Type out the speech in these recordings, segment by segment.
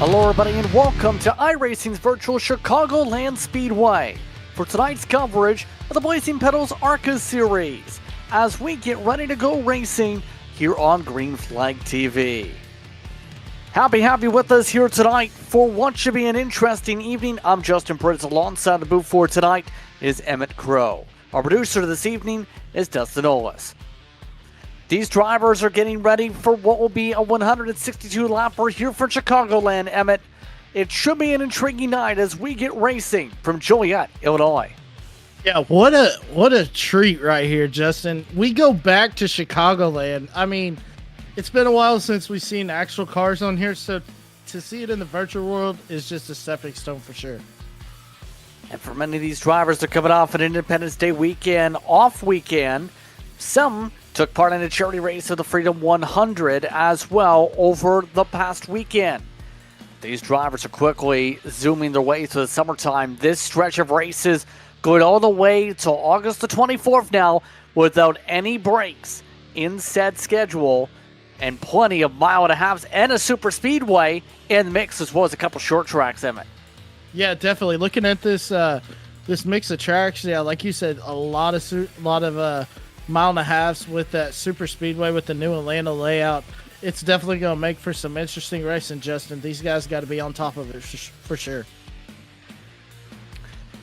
Hello everybody and welcome to iRacing's virtual Chicagoland Speedway for tonight's coverage of the Blazing Pedals ARCA Series as we get ready to go racing here on Green Flag TV. Happy with us here tonight for what should be an interesting evening. I'm Justin Pritz. Alongside the booth for tonight is Emmett Crow. Our producer this evening is Dustin Ollis. These drivers are getting ready for what will be a 162-lapper here for Chicagoland, Emmett. It should be an intriguing night as we get racing from Joliet, Illinois. Yeah, what a treat right here, Justin. We go back to Chicagoland. I mean, it's been a while since we've seen actual cars on here, so to see it in the virtual world is just a stepping stone for sure. And for many of these drivers, they're coming off an Independence Day weekend, off weekend. Some took part in a charity race of the Freedom 100 as well over the past weekend. These drivers are quickly zooming their way through the summertime. This stretch of races going all the way till August the 24th now without any breaks in said schedule, and plenty of mile and a halves and a super speedway in the mix, as well as a couple short tracks, Emmett. Yeah, definitely. Looking at this this mix of tracks, yeah, like you said, a lot of mile and a halves with that super speedway with the new Atlanta layout. It's definitely going to make for some interesting racing, Justin. These guys got to be on top of it for sure.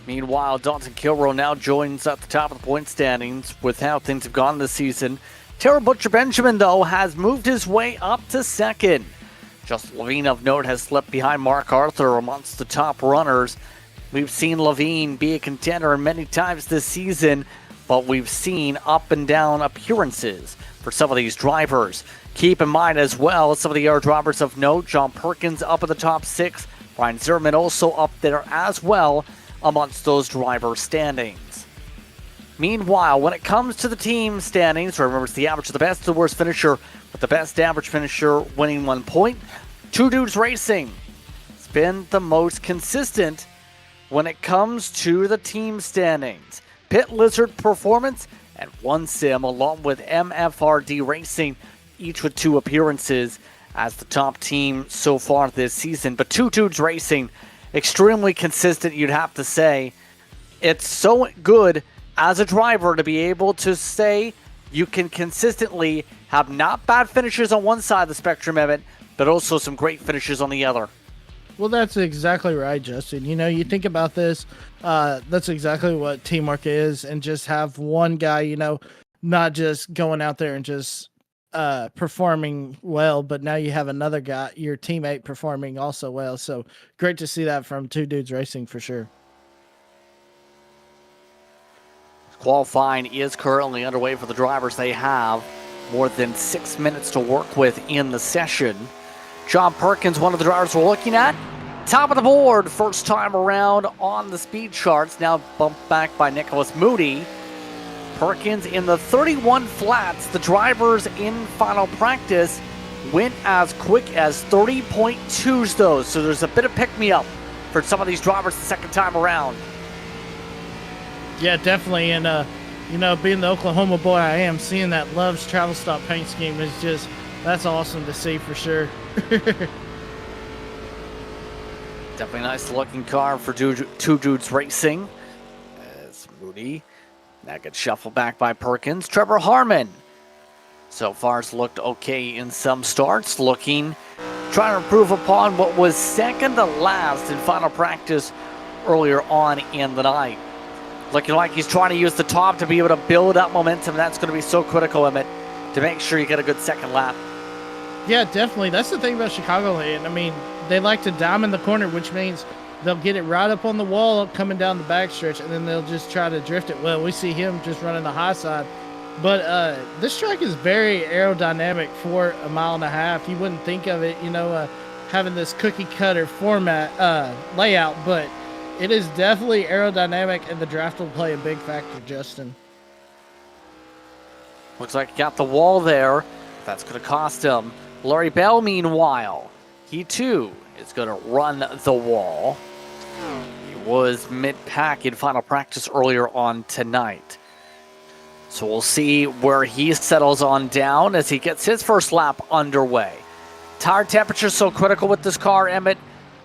Meanwhile, Dalton Kilroe now joins at the top of the point standings with how things have gone this season. Tara Butcher Benjamin, though, has moved his way up to second. Justin Levine, of note, has slipped behind Mark Arthur amongst the top runners. We've seen Levine be a contender many times this season, but we've seen up and down appearances for some of these drivers. Keep in mind as well, some of the other drivers of note, John Perkins up at the top 6, Brian Zimmerman also up there as well amongst those driver standings. Meanwhile, when it comes to the team standings, remember it's the average of the best to the worst finisher, with the best average finisher winning 1 point. Two Dudes Racing has been the most consistent when it comes to the team standings. Pit Lizard Performance and One Sim, along with MFRD Racing, each with 2 appearances as the top team so far this season. But Two Dudes Racing, extremely consistent, you'd have to say. It's so good as a driver to be able to say you can consistently have not bad finishes on one side of the spectrum of it, but also some great finishes on the other. Well, that's exactly right, Justin. You know, you think about this, that's exactly what teamwork is, and just have one guy, you know, not just going out there and just performing well, but now you have another guy, your teammate, performing also well. So great to see that from Two Dudes Racing for sure. Qualifying is currently underway for the drivers. They have more than 6 minutes to work with in the session. John Perkins, one of the drivers we're looking at. Top of the board, first time around on the speed charts. Now bumped back by Nicholas Moody. Perkins in the 31 flats. The drivers in final practice went as quick as 30.2s though. So there's a bit of pick-me-up for some of these drivers the second time around. Yeah, definitely. And, you know, being the Oklahoma boy I am, seeing that Love's Travel Stop paint scheme is just, that's awesome to see for sure. Definitely nice looking car for Two Dudes Racing. As Moody, that gets shuffled back by Perkins. Trevor Harmon, so far has looked okay in some starts, trying to improve upon what was second to last in final practice earlier on in the night. Looking like he's trying to use the top to be able to build up momentum. That's going to be so critical, Emmett, to make sure you get a good second lap. Yeah, definitely. That's the thing about Chicagoland. I mean, they like to diamond the corner, which means they'll get it right up on the wall coming down the backstretch, and then they'll just try to drift it. Well, we see him just running the high side. But this track is very aerodynamic for a mile and a half. You wouldn't think of it, you know, having this cookie-cutter format layout, but it is definitely aerodynamic, and the draft will play a big factor, Justin. Looks like he got the wall there. That's going to cost him. Larry Bell, meanwhile, he too is going to run the wall. He was mid-pack in final practice earlier on tonight. So we'll see where he settles on down as he gets his first lap underway. tire temperature is so critical with this car, Emmett,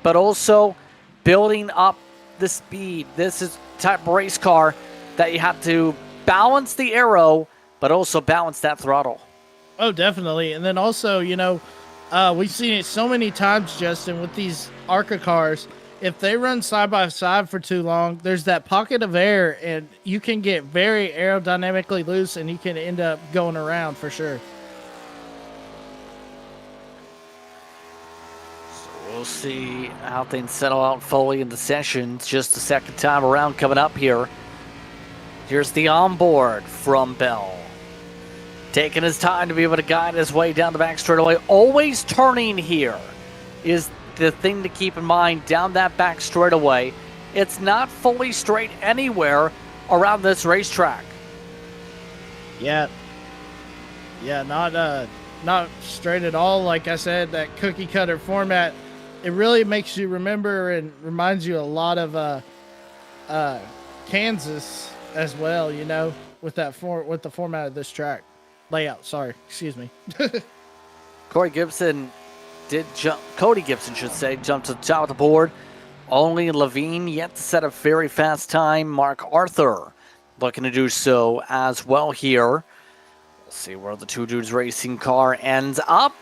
but also building up the speed. This is type of race car that you have to balance the aero, but also balance that throttle. Oh, definitely. And then also, we've seen it so many times, Justin, with these ARCA cars. If they run side by side for too long, there's that pocket of air, and you can get very aerodynamically loose, and you can end up going around for sure. So we'll see how things settle out fully in the sessions. Just the second time around coming up here. Here's the onboard from Bell. Taking his time to be able to guide his way down the back straightaway. Always turning here is the thing to keep in mind down that back straightaway. It's not fully straight anywhere around this racetrack. Yeah, not straight at all. Like I said, that cookie cutter format, it really makes you remember and reminds you a lot of Kansas as well. With the format of this track layout. Sorry, excuse me. Cody Gibson should say, jumped to the top of the board. Only Levine yet to set a very fast time. Mark Arthur looking to do so as well here. We'll see where the two dudes racing car ends up.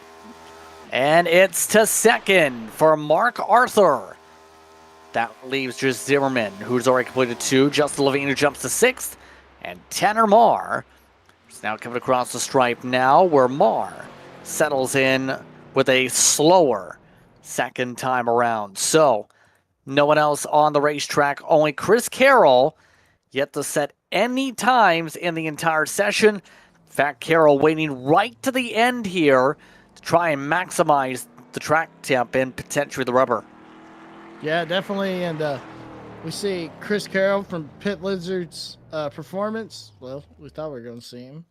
And it's to second for Mark Arthur. That leaves just Zimmerman, who's already completed 2. Justin Levine, who jumps to 6th. And Tanner Marr is now coming across the stripe now, where Marr settles in with a slower second time around. So, no one else on the racetrack, only Chris Carroll yet to set any times in the entire session. In fact, Carroll waiting right to the end here to try and maximize the track temp and potentially the rubber. Yeah, definitely. And we see Chris Carroll from Pit Lizard's performance. Well, we thought we were going to see him.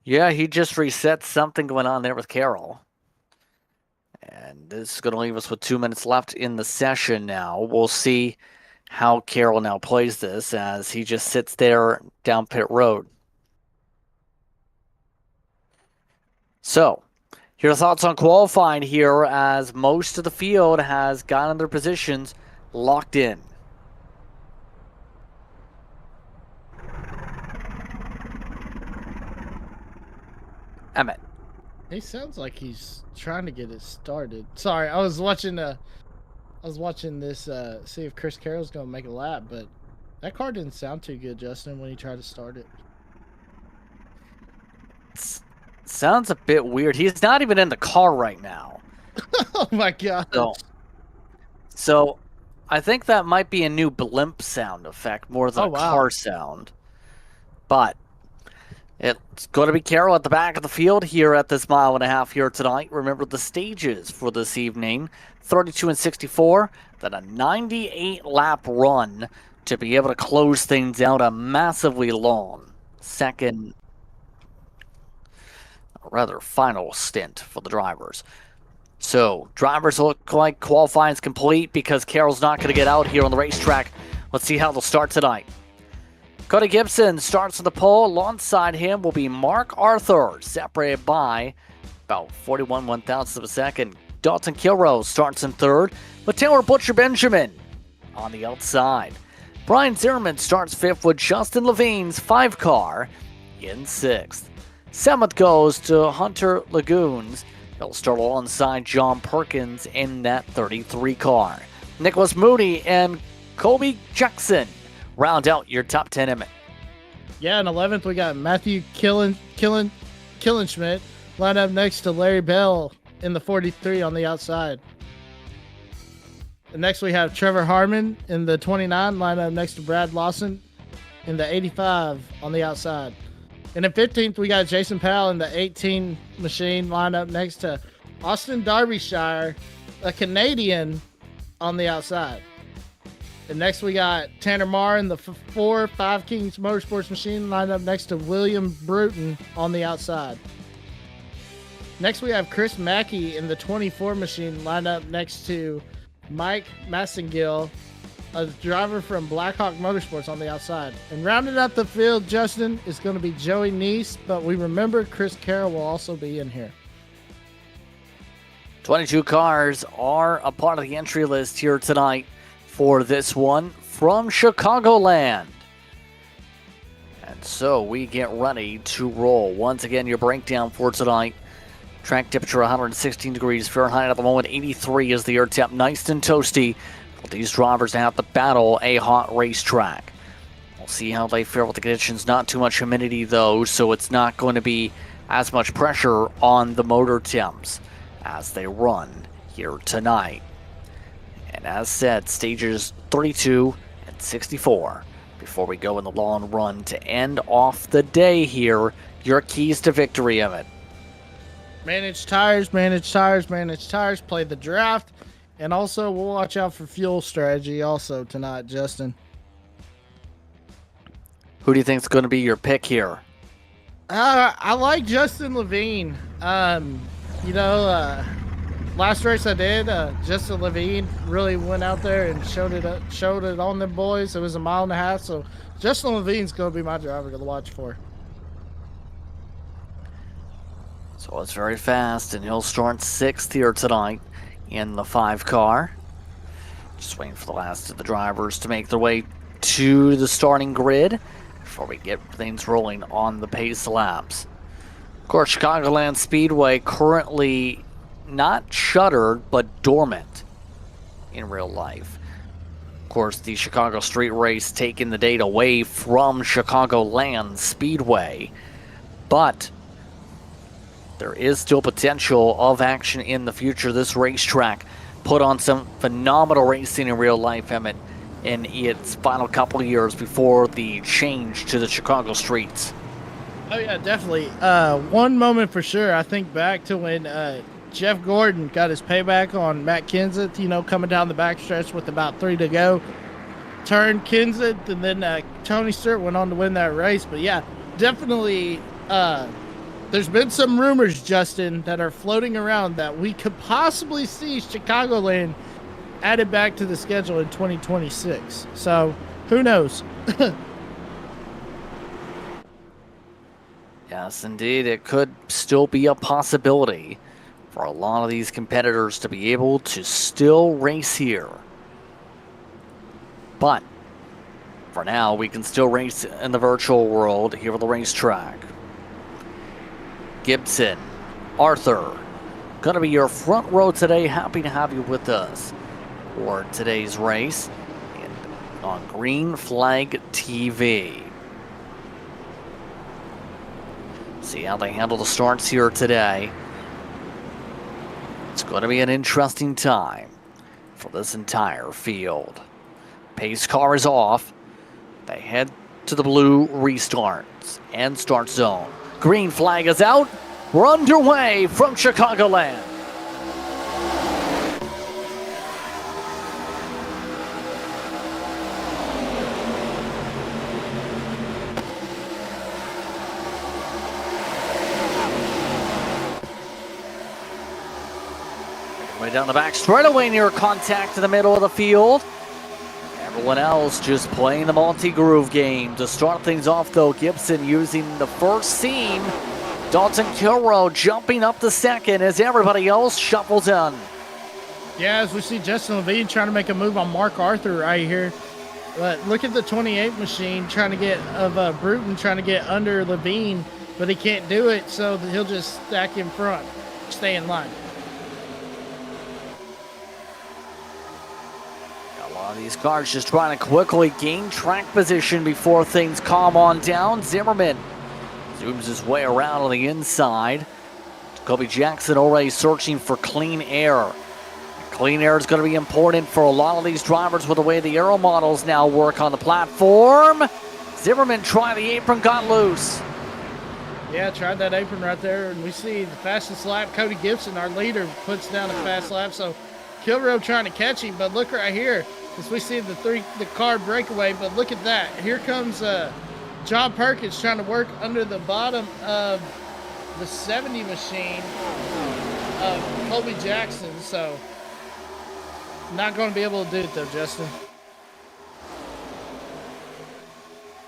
Yeah, he just reset something going on there with Carroll. And this is going to leave us with 2 minutes left in the session now. We'll see how Carroll now plays this as he just sits there down pit road. So, your thoughts on qualifying here as most of the field has gotten their positions locked in. Emmett. He sounds like he's trying to get it started. Sorry, I was watching this, see if Chris Carroll's going to make a lap, but that car didn't sound too good, Justin, when he tried to start it. Sounds a bit weird. He's not even in the car right now. Oh my God. So I think that might be a new blimp sound effect more than a car sound. But it's going to be Carroll at the back of the field here at this 1.5 mile here tonight. Remember the stages for this evening, 32 and 64, then a 98 lap run to be able to close things out, a massively long second, rather final stint for the drivers. So drivers look like qualifying's complete because Carroll's not going to get out here on the racetrack. Let's see how they'll start tonight. Cody Gibson starts on the pole. Alongside him will be Mark Arthur, separated by about 41 one-thousandths of a second. Dalton Kilrose starts in third, with Taylor Butcher Benjamin on the outside. Brian Zimmerman starts fifth with Justin Levine's 5 car in sixth. Seventh goes to Hunter Lagoons. He'll start alongside John Perkins in that 33 car. Nicholas Moody and Colby Jackson round out your top 10 Emmett. Yeah, in 11th we got Matthew Killenschmidt lined up next to Larry Bell in the 43 on the outside. And next we have Trevor Harmon in the 29 lined up next to Brad Lawson in the 85 on the outside. And in 15th we got Jason Powell in the 18 machine lined up next to Austin Derbyshire, a Canadian, on the outside. And next we got Tanner Marr in the 4-5 Kings Motorsports machine lined up next to William Bruton on the outside. Next we have Chris Mackey in the 24 machine lined up next to Mike Massengill, a driver from Blackhawk Motorsports, on the outside. And rounding up the field, Justin, is going to be Joey Neese, but we remember Chris Carroll will also be in here. 22 cars are a part of the entry list here tonight for this one from Chicagoland. And so we get ready to roll. Once again, your breakdown for tonight. Track temperature 116 degrees Fahrenheit at the moment. 83 is the air temp. Nice and toasty. These drivers have to battle a hot racetrack. We'll see how they fare with the conditions. Not too much humidity though, so it's not going to be as much pressure on the motor temps as they run here tonight. And as said, stages 32 and 64. Before we go in the long run to end off the day here, your keys to victory of it. Manage tires, manage tires, manage tires. Play the draft. And also, we'll watch out for fuel strategy also tonight, Justin. Who do you think is going to be your pick here? I like Justin Levine. Last race I did, Justin Levine really went out there and showed it on them boys. It was a mile and a half, so Justin Levine's going to be my driver to watch for. So it's very fast, and he'll start 6th here tonight in the 5 car. Just waiting for the last of the drivers to make their way to the starting grid before we get things rolling on the pace laps. Of course, Chicagoland Speedway currently not shuttered, but dormant in real life. Of course, the Chicago Street Race taking the date away from Chicagoland Speedway, but there is still potential of action in the future. This racetrack put on some phenomenal racing in real life, Emmett, in its final couple of years before the change to the Chicago streets. Oh, yeah, definitely. One moment for sure, I think back to when Jeff Gordon got his payback on Matt Kenseth, coming down the backstretch with about 3 to go. Turned Kenseth, and then Tony Stewart went on to win that race. But, yeah, definitely there's been some rumors, Justin, that are floating around that we could possibly see Chicagoland added back to the schedule in 2026. So, who knows? Yes, indeed. It could still be a possibility for a lot of these competitors to be able to still race here. But for now, we can still race in the virtual world here at the racetrack. Gibson, Arthur, going to be your front row today. Happy to have you with us for today's race on Green Flag TV. See how they handle the starts here today. It's going to be an interesting time for this entire field. Pace car is off. They head to the blue restarts and start zone. Green flag is out. We're underway from Chicagoland. Way down the back straightaway near contact to the middle of the field. Everyone else just playing the multi-groove game. To start things off, though, Gibson using the first seam. Dalton Kilroe jumping up to second as everybody else shuffles in. Yeah, as we see Justin Levine trying to make a move on Mark Arthur right here. But look at the 28 machine trying to get Bruton trying to get under Levine, but he can't do it, so he'll just stack in front, stay in line. A lot of these cars just trying to quickly gain track position before things calm on down. Zimmerman zooms his way around on the inside. Kobe Jackson already searching for clean air. Clean air is going to be important for a lot of these drivers with the way the aero models now work on the platform. Zimmerman tried the apron, got loose. Yeah, tried that apron right there, and we see the fastest lap. Cody Gibson, our leader, puts down a fast lap, so Kilroe trying to catch him, but look right here as we see the car breakaway, but look at that. Here comes John Perkins trying to work under the bottom of the 70 machine of Colby Jackson, so not going to be able to do it though, Justin.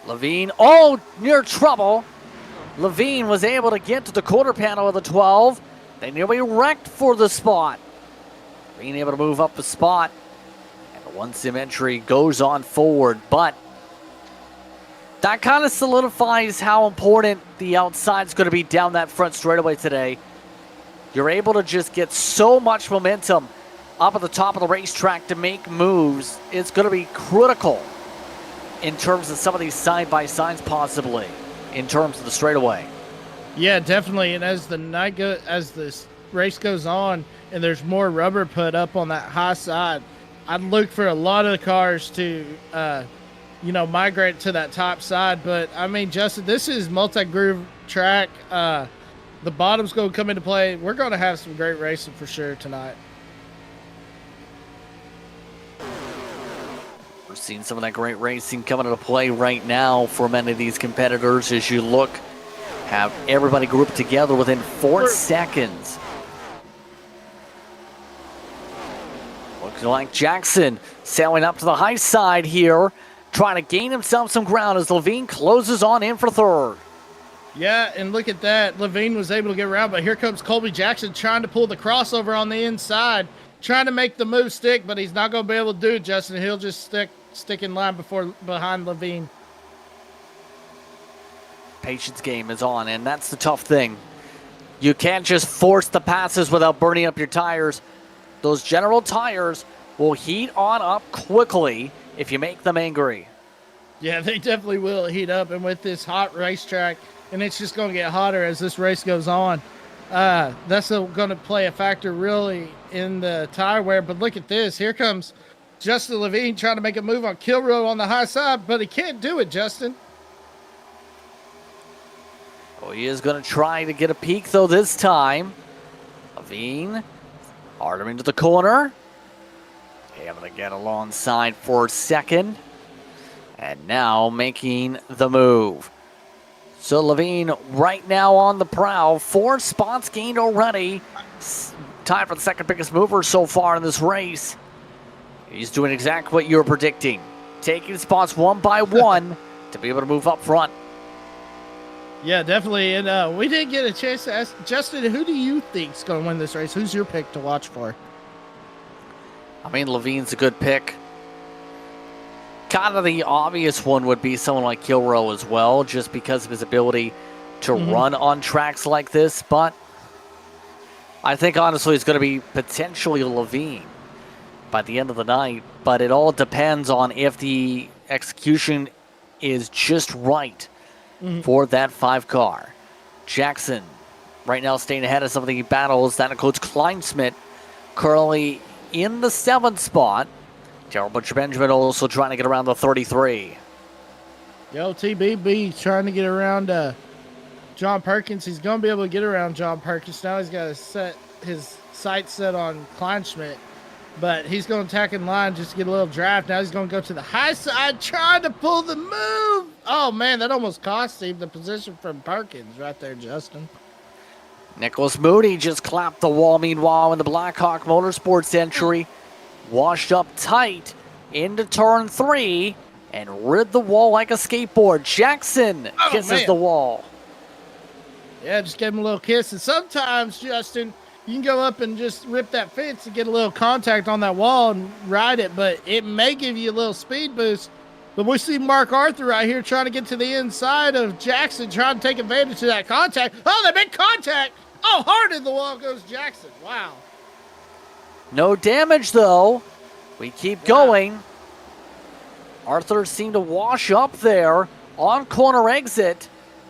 Levine, oh, near trouble. Levine was able to get to the quarter panel of the 12. They nearly wrecked for the spot. being able to move up a spot. And the one sim entry goes on forward, but that kind of solidifies how important the outside's going to be down that front straightaway today. You're able to just get so much momentum up at the top of the racetrack to make moves. It's going to be critical in terms of some of these side-by-sides possibly, in terms of the straightaway. Yeah, definitely. And as this race goes on and there's more rubber put up on that high side, I'd look for a lot of the cars to, migrate to that top side. But, I mean, Justin, this is multi-groove track. The bottom's going to come into play. We're going to have some great racing for sure tonight. We're seeing some of that great racing coming into play right now for many of these competitors as you look, have everybody grouped together within 4 seconds. Looks like Jackson sailing up to the high side here, trying to gain himself some ground as Levine closes on in for third. Yeah, and look at that. Levine was able to get around, but here comes Colby Jackson trying to pull the crossover on the inside, trying to make the move stick, but he's not going to be able to do it, Justin. He'll just stick in line behind Levine. Patience game is on, and that's the tough thing. You can't just force the passes without burning up your tires. Those general tires will heat on up quickly if you make them angry. Yeah, they definitely will heat up, and with this hot racetrack, and it's just going to get hotter as this race goes on. That's going to play a factor really in the tire wear. But look at this. Here comes Justin Levine trying to make a move on Kilroy on the high side, but he can't do it, Justin. Oh, he is going to try to get a peek, though, this time. Levine, harder into the corner. Able to get alongside for a second. And now making the move. So Levine right now on the prowl. 4 spots gained already. Tied for the second biggest mover so far in this race. He's doing exactly what you were predicting. Taking spots one by one to be able to move up front. Yeah, definitely. And we didn't get a chance to ask Justin, who do you think's going to win this race? Who's your pick to watch for? I mean, Levine's a good pick. Kind of the obvious one would be someone like Kilroy as well, just because of his ability to run on tracks like this. But I think, honestly, it's going to be potentially Levine by the end of the night. But it all depends on if the execution is just right for that 5 car. Jackson right now staying ahead of some of the battles. That includes Kleinsmith currently in the 7th spot. Terrell Butcher Benjamin also trying to get around the 33. Yo, TBB trying to get around John Perkins. He's going to be able to get around John Perkins. Now he's got to set his sights set on Kleinschmidt. But he's going to attack in line just to get a little draft. Now he's going to go to the high side trying to pull the move. Oh, man, that almost cost him the position from Perkins right there, Justin. Nicholas Mooney just clapped the wall. Meanwhile, in the Blackhawk Motorsports entry, washed up tight into turn 3 and rid the wall like a skateboard. Jackson kisses the wall. Yeah, just gave him a little kiss. And sometimes, Justin, you can go up and just rip that fence and get a little contact on that wall and ride it, but it may give you a little speed boost. But we see Mark Arthur right here trying to get to the inside of Jackson, trying to take advantage of that contact. Oh, they make contact. Oh, hard in the wall goes Jackson. Wow. No damage, though. We keep going. Arthur seemed to wash up there on corner exit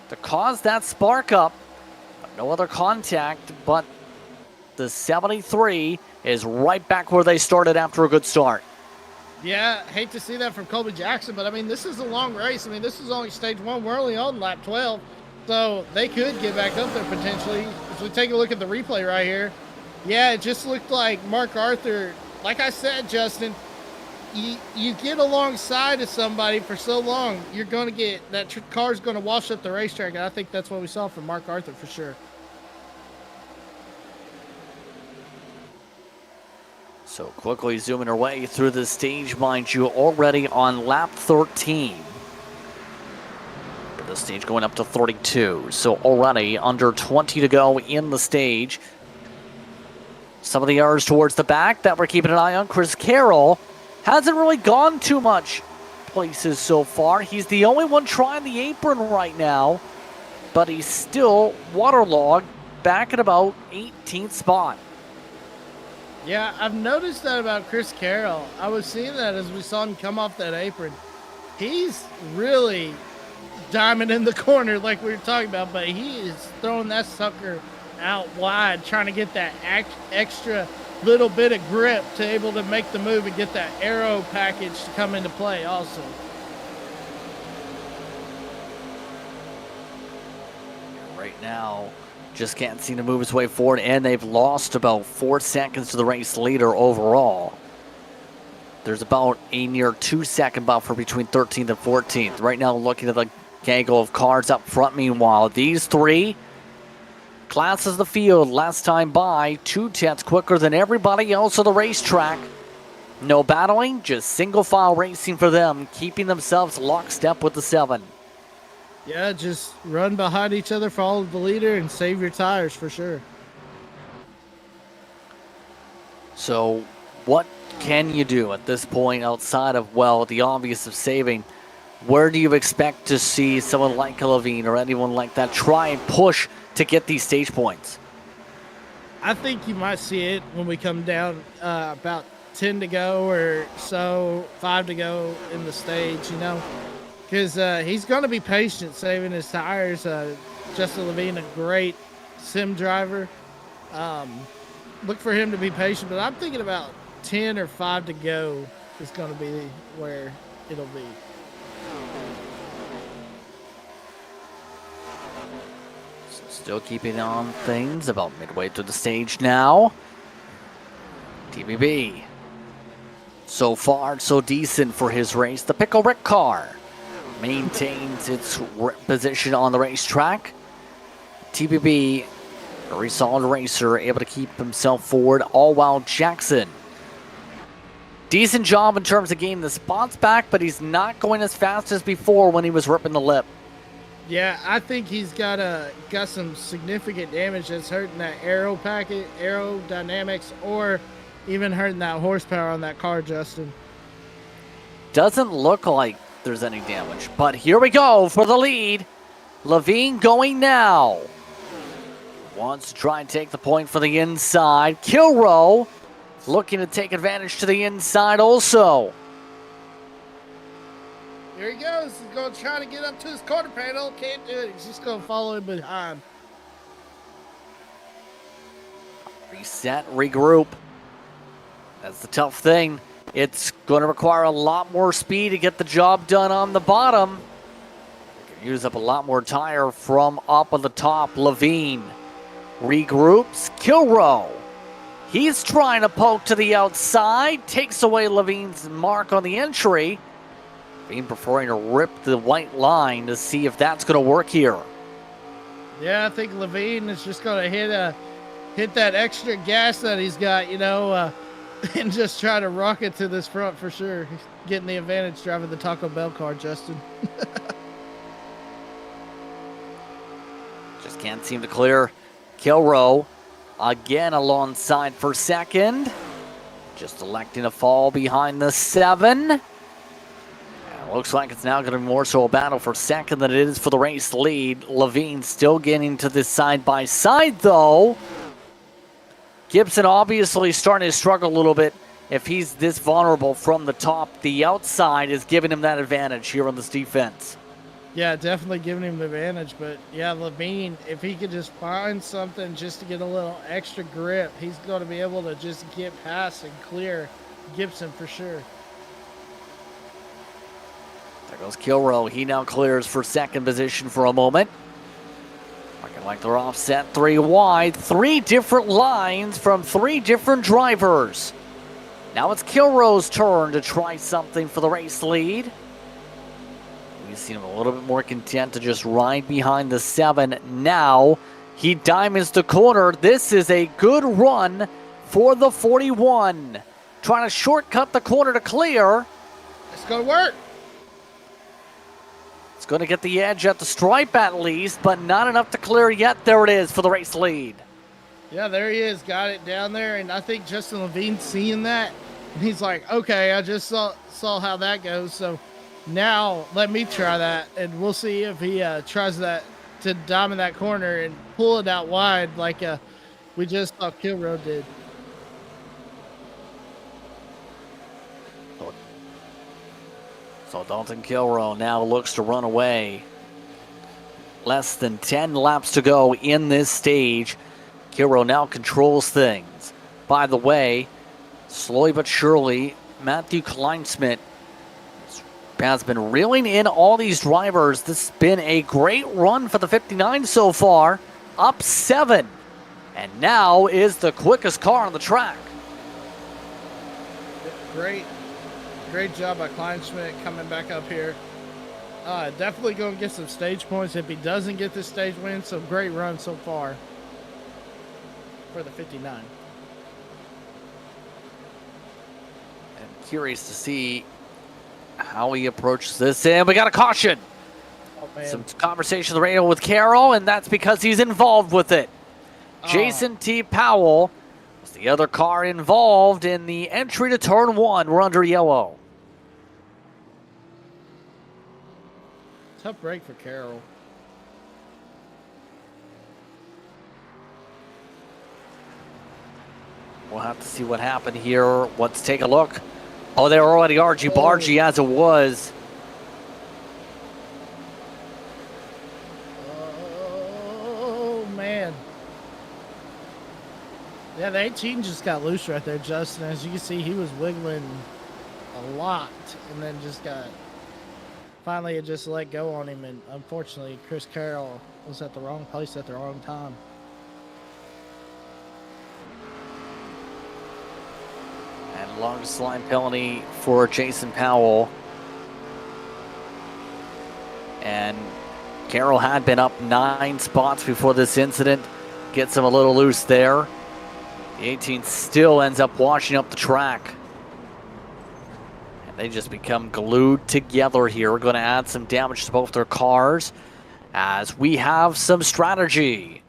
to cause that spark up. But no other contact, but the 73 is right back where they started after a good start. Yeah, hate to see that from Colby Jackson, but I mean, this is a long race. I mean, this is only stage 1. We're only on lap 12, so they could get back up there potentially. If we take a look at the replay right here, yeah, it just looked like Mark Arthur, like I said, Justin, you get alongside of somebody for so long, you're going to get, that car's going to wash up the racetrack, and I think that's what we saw from Mark Arthur for sure. So quickly zooming our way through the stage, mind you, already on lap 13. The stage going up to 32, so already under 20 to go in the stage. Some of the errors towards the back that we're keeping an eye on. Chris Carroll hasn't really gone too much places so far. He's the only one trying the apron right now, but he's still waterlogged back at about 18th spot. Yeah, I've noticed that about Chris Carroll. I was seeing that as we saw him come off that apron. He's really diamond in the corner like we were talking about, but he is throwing that sucker out wide, trying to get that extra little bit of grip to able to make the move and get that aero package to come into play also. Right now, just can't seem to move his way forward, and they've lost about 4 seconds to the race leader overall. There's about a near 2-second buffer between 13th and 14th. Right now, looking at the gaggle of cars up front. Meanwhile, these three classes the field last time by 2/10 quicker than everybody else on the racetrack. No battling, just single file racing for them, keeping themselves lockstep with the 7. Yeah, just run behind each other, follow the leader, and save your tires for sure. So what can you do at this point outside of, well, the obvious of saving? Where do you expect to see someone like Levine or anyone like that try and push to get these stage points? I think you might see it when we come down about 10 to go or so, 5 to go in the stage, you know. Because he's going to be patient saving his tires. Justin Levine, a great sim driver. Look for him to be patient, but I'm thinking about 10 or 5 to go is going to be where it'll be. So still keeping on things about midway through the stage now. TBB. So far, so decent for his race. The Pickle Rick car maintains its position on the racetrack. TBB, a very solid racer, able to keep himself forward, all while Jackson. Decent job in terms of getting the spots back, but he's not going as fast as before when he was ripping the lip. Yeah, I think he's got some significant damage that's hurting that aero packet, aerodynamics, or even hurting that horsepower on that car, Justin. Doesn't look like there's any damage, but here we go for the lead. Levine going now. Wants to try and take the point for the inside. Kilrow looking to take advantage to the inside also. Here he goes. He's going to try to get up to his quarter panel. Can't do it. He's just going to follow him behind. Reset, regroup. That's the tough thing. It's going to require a lot more speed to get the job done on the bottom. Can use up a lot more tire from up on the top. Levine regroups. Kilrow. He's trying to poke to the outside. Takes away Levine's mark on the entry. Levine preferring to rip the white line to see if that's going to work here. Yeah, I think Levine is just going to hit that extra gas that he's got, you know, and just try to rock it to this front for sure. He's getting the advantage driving the Taco Bell car, Justin. Just can't seem to clear. Kilrow again alongside for second. Just electing to fall behind the 7. And it looks like it's now going to be more so a battle for second than it is for the race lead. Levine still getting to this side-by-side though. Gibson obviously starting to struggle a little bit. If he's this vulnerable from the top, the outside is giving him that advantage here on this defense. Yeah, definitely giving him the advantage. But yeah, Levine, if he could just find something just to get a little extra grip, he's going to be able to just get past and clear Gibson for sure. There goes Kilrow. He now clears for second position for a moment. Looking like they're offset 3 wide. 3 different lines from 3 different drivers. Now it's Kilrow's turn to try something for the race lead. We've seen him a little bit more content to just ride behind the 7. Now he diamonds the corner. This is a good run for the 41. Trying to shortcut the corner to clear. It's going to work. It's going to get the edge at the stripe at least, but not enough to clear yet. There it is for the race lead. Yeah, there he is. Got it down there. And I think Justin Levine's seeing that. And he's like, okay, I just saw how that goes. So now let me try that. And we'll see if he tries that to diamond that corner and pull it out wide like we just saw Kilrow did. So Dalton Kilrow now looks to run away. Less than 10 laps to go in this stage. Kilrow now controls things. By the way, slowly but surely, Matthew Kleinsmith has been reeling in all these drivers. This has been a great run for the 59 so far. Up 7. And now is the quickest car on the track. Great job by Kleinsmith coming back up here. Definitely going to get some stage points if he doesn't get this stage win. So great run so far for the 59. And curious to see how he approaches this. And we got a caution. Oh, man. Some conversation on the radio with Carroll, and that's because he's involved with it. Jason T. Powell was the other car involved in the entry to turn 1. We're under yellow. Tough break for Carroll. We'll have to see what happened here. Let's take a look. Oh, they're already argy-bargy as it was. Oh, man. Yeah, the 18 just got loose right there, Justin. As you can see, he was wiggling a lot and then just got... Finally, it just let go on him, and unfortunately, Chris Carroll was at the wrong place at the wrong time. And longest line penalty for Jason Powell. And Carroll had been up 9 spots before this incident. Gets him a little loose there. The 18 still ends up washing up the track. They just become glued together here. We're going to add some damage to both their cars as we have some strategy.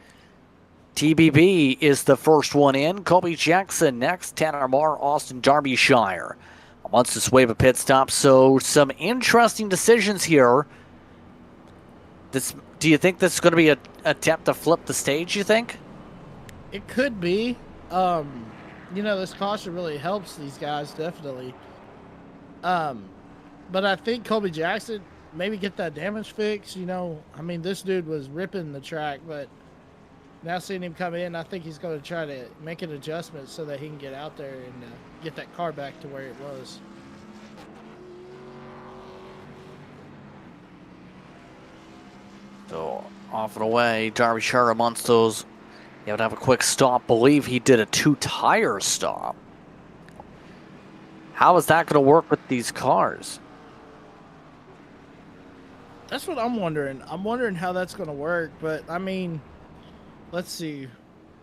TBB is the first one in. Colby Jackson next. Tanner Marr, Austin Derbyshire. Wants this wave of pit stop. So some interesting decisions here. Do you think this is going to be an attempt to flip the stage, you think? It could be. You know, this caution really helps these guys, definitely. But I think Colby Jackson maybe get that damage fix. You know, I mean, this dude was ripping the track, but now seeing him come in, I think he's going to try to make an adjustment so that he can get out there and get that car back to where it was. So off and away, Derbyshire amongst those. You have to have a quick stop. Believe he did a 2-tire stop. How is that going to work with these cars? That's what I'm wondering. I'm wondering how that's going to work. But, I mean, let's see.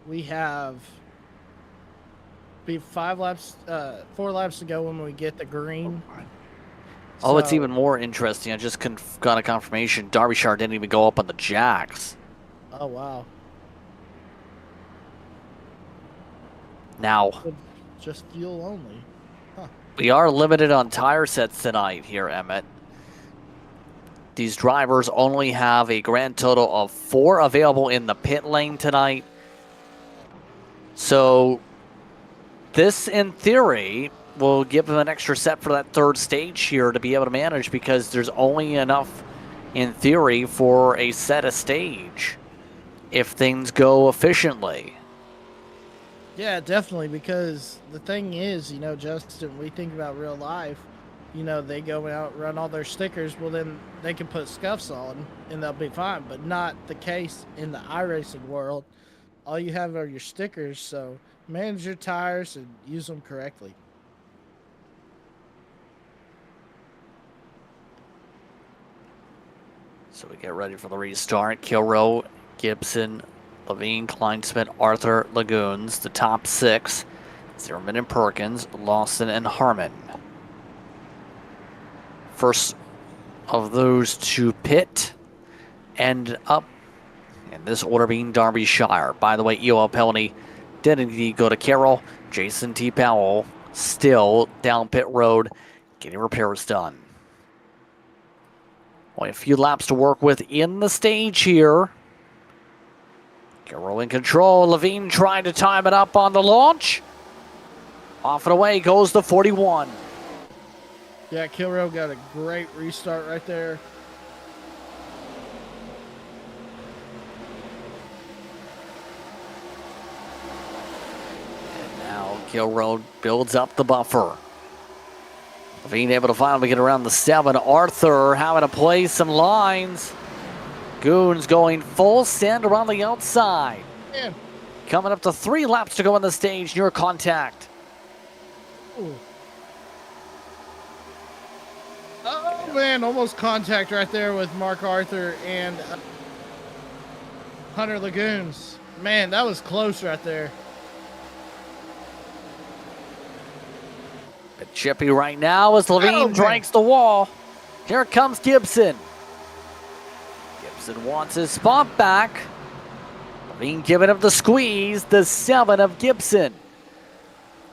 We have 4 laps to go when we get the green. Oh, so, it's even more interesting. I just got a confirmation. Derbyshire didn't even go up on the jacks. Oh, wow. Now. Just fuel only. Huh. We are limited on tire sets tonight here, Emmett. These drivers only have a grand total of 4 available in the pit lane tonight. So this, in theory, will give them an extra set for that third stage here to be able to manage, because there's only enough, in theory, for a set of stage if things go efficiently. Yeah, definitely, because the thing is, you know, Justin, we think about real life, you know, they go out, run all their stickers, well, then they can put scuffs on, and they'll be fine, but not the case in the iRacing world. All you have are your stickers, so manage your tires and use them correctly. So we get ready for the restart. Kilrow, Gibson, Levine, Kleinsmith, Arthur, Lagoons, the top 6. Zimmerman and Perkins, Lawson and Harmon. First of those to pit and up in this order being Derbyshire. By the way, EOL penalty Did indeed go to Carroll. Jason T. Powell still down pit road, getting repairs done. Only a few laps to work with in the stage here. Carroll in control. Levine trying to time it up on the launch. Off and away goes the 41. Yeah, Kilrow got a great restart right there. And now Kilrow builds up the buffer. Levine able to finally get around the 7. Arthur having to play some lines. Goons going full send around the outside. Man. Coming up to 3 laps to go on the stage near contact. Ooh. Oh, man, almost contact right there with Mark Arthur and Hunter Lagoons. Man, that was close right there. Bit chippy right now as Levine strikes the wall. Here comes Gibson. Gibson wants his spot back. Levine giving up the squeeze, the 7 of Gibson.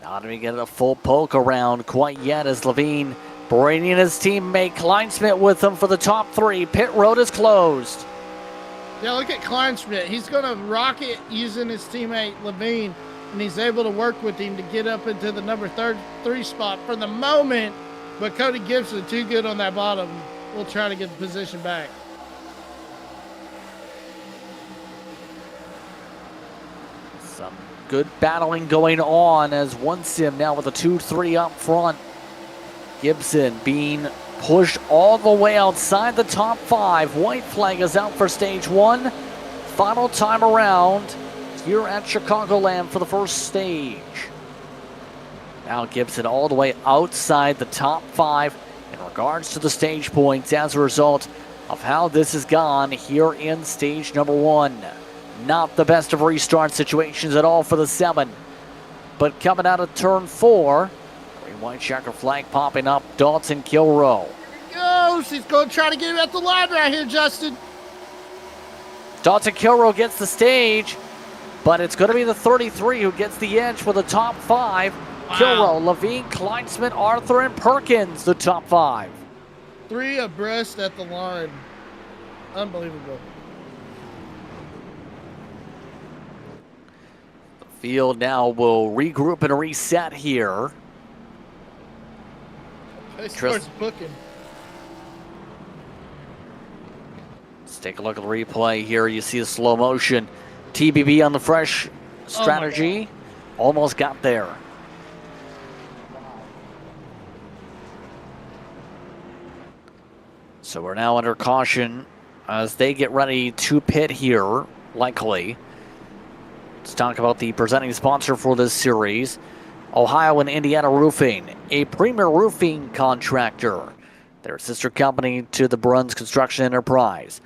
Not even getting a full poke around quite yet as Levine bringing his teammate Kleinsmith with him for the top 3. Pit road is closed. Yeah, look at Kleinsmith. He's going to rock it using his teammate Levine, and he's able to work with him to get up into the number 3 spot for the moment. But Cody Gibson, too good on that bottom. We'll try to get the position back. Some good battling going on as one sim now with a 2-3 up front. Gibson being pushed all the way outside the top 5. White flag is out for stage 1. Final time around here at Chicagoland for the first stage. Now Gibson all the way outside the top 5 in regards to the stage points as a result of how this has gone here in stage number 1. Not the best of restart situations at all for the 7. But coming out of turn 4, green white checker flag popping up, Dalton Kilrow. He goes. He's going to try to get him at the line right here, Justin. Dalton Kilrow gets the stage, but it's going to be the 33 who gets the edge for the top 5. Wow. Kilrow, Levine, Kleinsmith, Arthur, and Perkins, the top 5. 3 abreast at the line. Unbelievable. The field now will regroup and reset here. He starts booking. Let's take a look at the replay here. You see the slow motion. TBB on the fresh strategy. Almost got there. So we're now under caution as they get ready to pit here, likely. Let's talk about the presenting sponsor for this series. Ohio and Indiana Roofing, a premier roofing contractor. They're a sister company to the Bruns Construction Enterprise.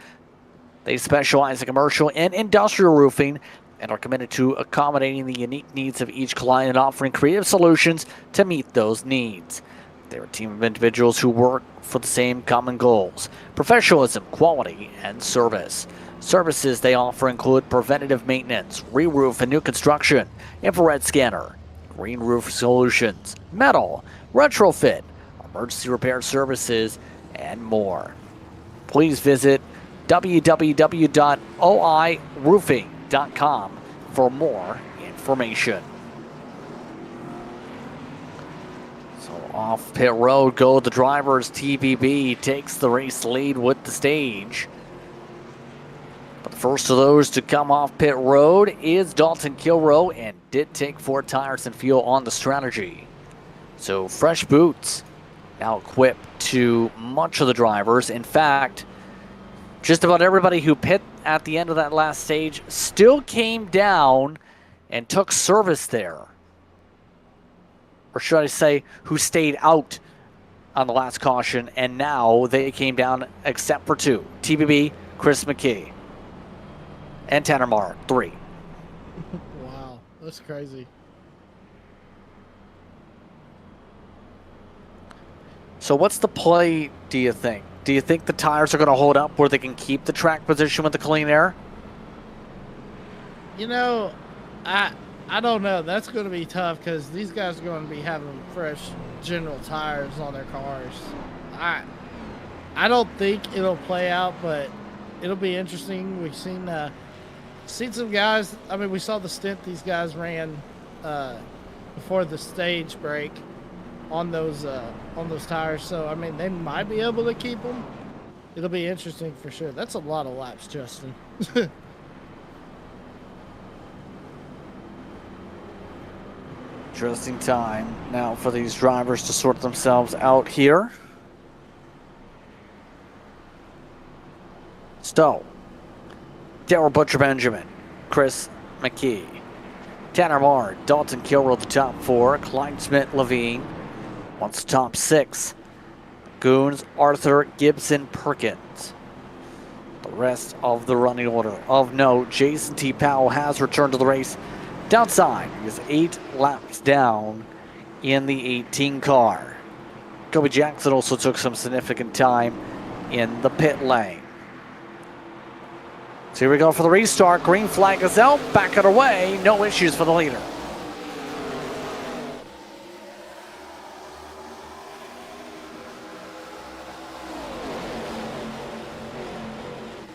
They specialize in commercial and industrial roofing and are committed to accommodating the unique needs of each client and offering creative solutions to meet those needs. They're a team of individuals who work for the same common goals: professionalism, quality, and service. Services they offer include preventative maintenance, re-roof and new construction, infrared scanner, green roof solutions, metal, retrofit, emergency repair services, and more. Please visit www.oiroofing.com for more information. So off pit road go the drivers. TBB takes the race lead with the stage. But the first of those to come off pit road is Dalton Kilrow, and did take 4 tires and fuel on the strategy. So fresh boots now equipped to much of the drivers. In fact, just about everybody who pit at the end of that last stage still came down and took service there. Or should I say, who stayed out on the last caution, and now they came down except for 2. TBB, Chris McKee, and Tanner Mark, 3. Wow, that's crazy. So what's the play, do you think? Do you think the tires are going to hold up where they can keep the track position with the clean air? You know, I don't know. That's going to be tough because these guys are going to be having fresh general tires on their cars. I I don't think it'll play out, but it'll be interesting. We've seen some guys. I mean, we saw the stint these guys ran before the stage break on those tires. So I mean, they might be able to keep them. It'll be interesting for sure. That's a lot of laps, Justin. Interesting time now for these drivers to sort themselves out here. So, Darrell Butcher Benjamin, Chris McKee, Tanner Marr, Dalton Kilrow the top four, Clyde Smith Levine wants top six, Goons, Arthur, Gibson, Perkins. The rest of the running order. Of note, Jason T. Powell has returned to the race. Downside is 8 laps down in the 18 car. Kobe Jackson also took some significant time in the pit lane. So here we go for the restart. Green flag is out, back underway, no issues for the leader.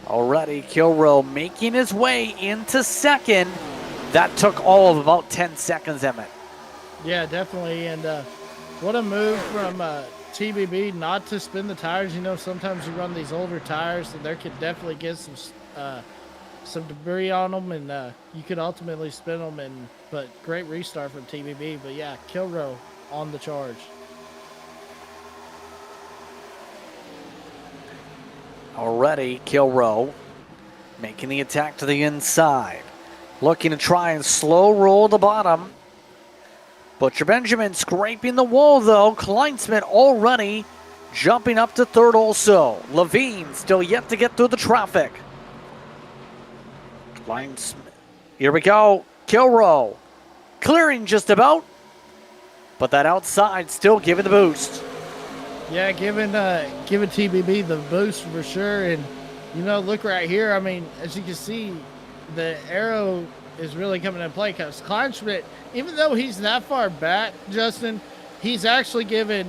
Already Kilrow making his way into second. That took all of about 10 seconds, Emmett. Yeah, definitely. And what a move from TBB not to spin the tires. You know, sometimes you run these older tires, and there could definitely get some debris on them, and you could ultimately spin them. But great restart from TBB. But yeah, Kilrow on the charge. Already Kilrow making the attack to the inside. Looking to try and slow roll the bottom. Butcher Benjamin scraping the wall though. Kleinsmith already jumping up to third also. Levine still yet to get through the traffic. Kleinsmith. Here we go. Kilrow clearing just about. But that outside still giving the boost. Yeah, giving TBB the boost for sure. And, you know, look right here. I mean, as you can see, the arrow is really coming into play because Kleinschmidt, even though he's that far back, Justin, he's actually given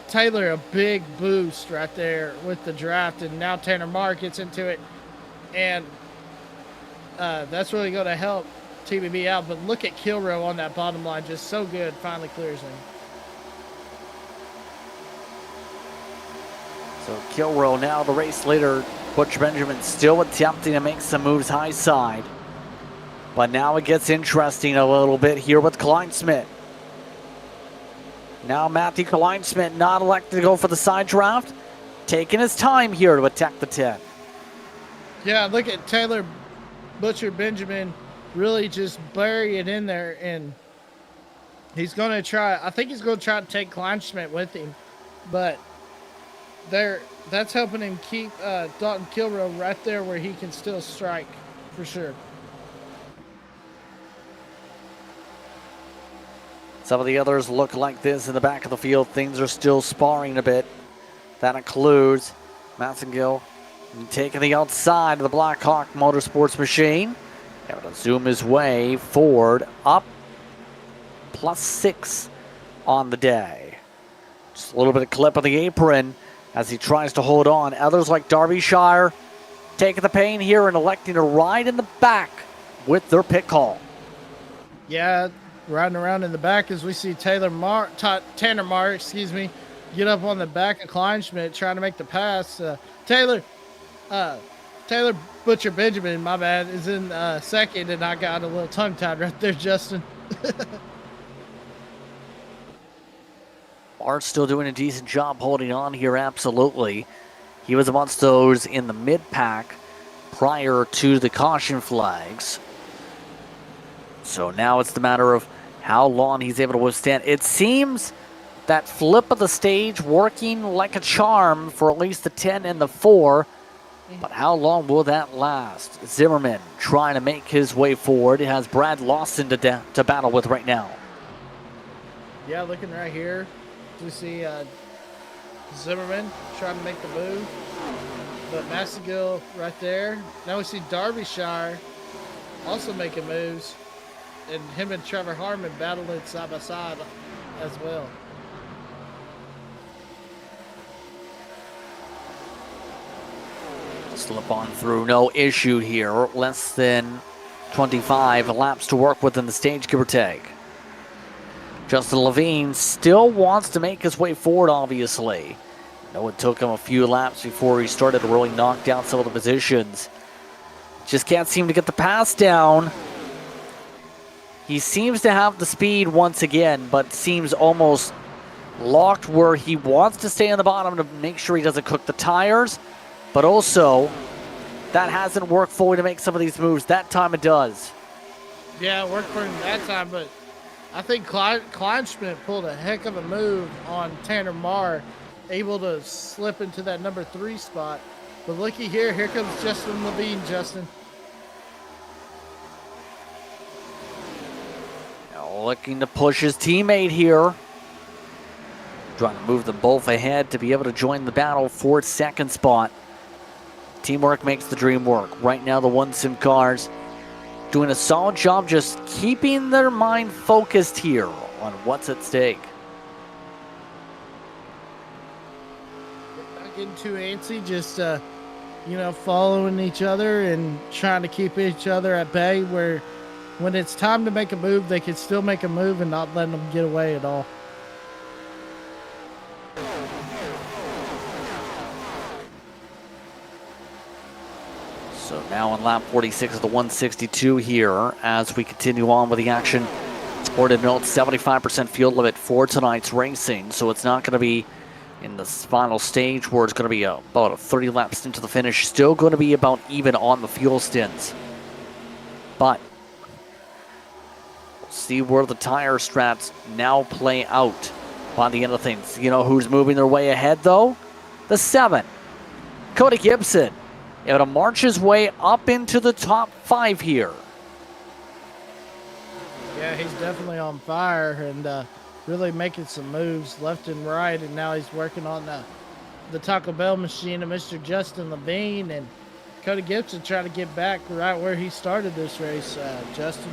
Taylor a big boost right there with the draft, and now Tanner Marr gets into it, and that's really going to help TBB out. But look at Kilrow on that bottom line, just so good, finally clears him. So Kilrow now the race leader. Butcher Benjamin still attempting to make some moves high side. But now it gets interesting a little bit here with Kleinsmith. Now Matthew Kleinsmith not elected to go for the side draft. Taking his time here to attack the 10. Yeah, look at Taylor Butcher Benjamin really just bury it in there. And he's going to try, I think he's going to try to take Kleinsmith with him. But that's helping him keep Dalton Kilrow right there where he can still strike for sure. Some of the others look like this in the back of the field. Things are still sparring a bit. That includes Massengill taking the outside of the Blackhawk Motorsports machine. Able to zoom his way forward up +6 on the day. Just a little bit of clip on the apron as he tries to hold on. Others like Derbyshire taking the pain here and electing to ride in the back with their pit call. Yeah, riding around in the back as we see Tanner Marr, get up on the back of Kleinschmidt trying to make the pass. Taylor Butcher Benjamin, my bad, is in second, and I got a little tongue-tied right there, Justin. Art's still doing a decent job holding on here, absolutely. He was amongst those in the mid-pack prior to the caution flags. So now it's the matter of how long he's able to withstand. It seems that flip of the stage working like a charm for at least the 10 and the 4. But how long will that last? Zimmerman trying to make his way forward. He has Brad Lawson to battle with right now. Yeah, looking right here. We see Zimmerman trying to make the move, but Massengill right there. Now we see Derbyshire also making moves. and him and Trevor Harmon battling side by side as well. Slip on through, no issue here. Less than 25 laps to work with in the stage, give or take. Justin Levine still wants to make his way forward, obviously. I know it took him a few laps before he started to really knock down some of the positions. Just can't seem to get the pass down. He seems to have the speed once again, but seems almost locked where he wants to stay on the bottom to make sure he doesn't cook the tires. But also, that hasn't worked fully to make some of these moves. That time it does. Yeah, it worked for him that time, but I think Kleinschmidt pulled a heck of a move on Tanner Marr, able to slip into that number 3 spot. But looky here comes Justin Levine, Justin. Now looking to push his teammate here. Trying to move them both ahead to be able to join the battle for second spot. Teamwork makes the dream work. Right now, the one-sim cars doing a solid job just keeping their mind focused here on what's at stake. Not getting too antsy, just following each other and trying to keep each other at bay, where when it's time to make a move, they can still make a move and not letting them get away at all. So now in lap 46 of the 162 here as we continue on with the action. Important to note, 75% field limit for tonight's racing, so it's not going to be in the final stage where it's going to be about a 30 laps into the finish. Still going to be about even on the fuel stints. But we'll see where the tire strats now play out by the end of things. You know who's moving their way ahead, though? The 7, Cody Gibson. Able to march his way up into the top 5 here. Yeah, he's definitely on fire and really making some moves left and right. And now he's working on the Taco Bell machine of Mr. Justin Levine. And Cody Gibson trying to get back right where he started this race, Justin.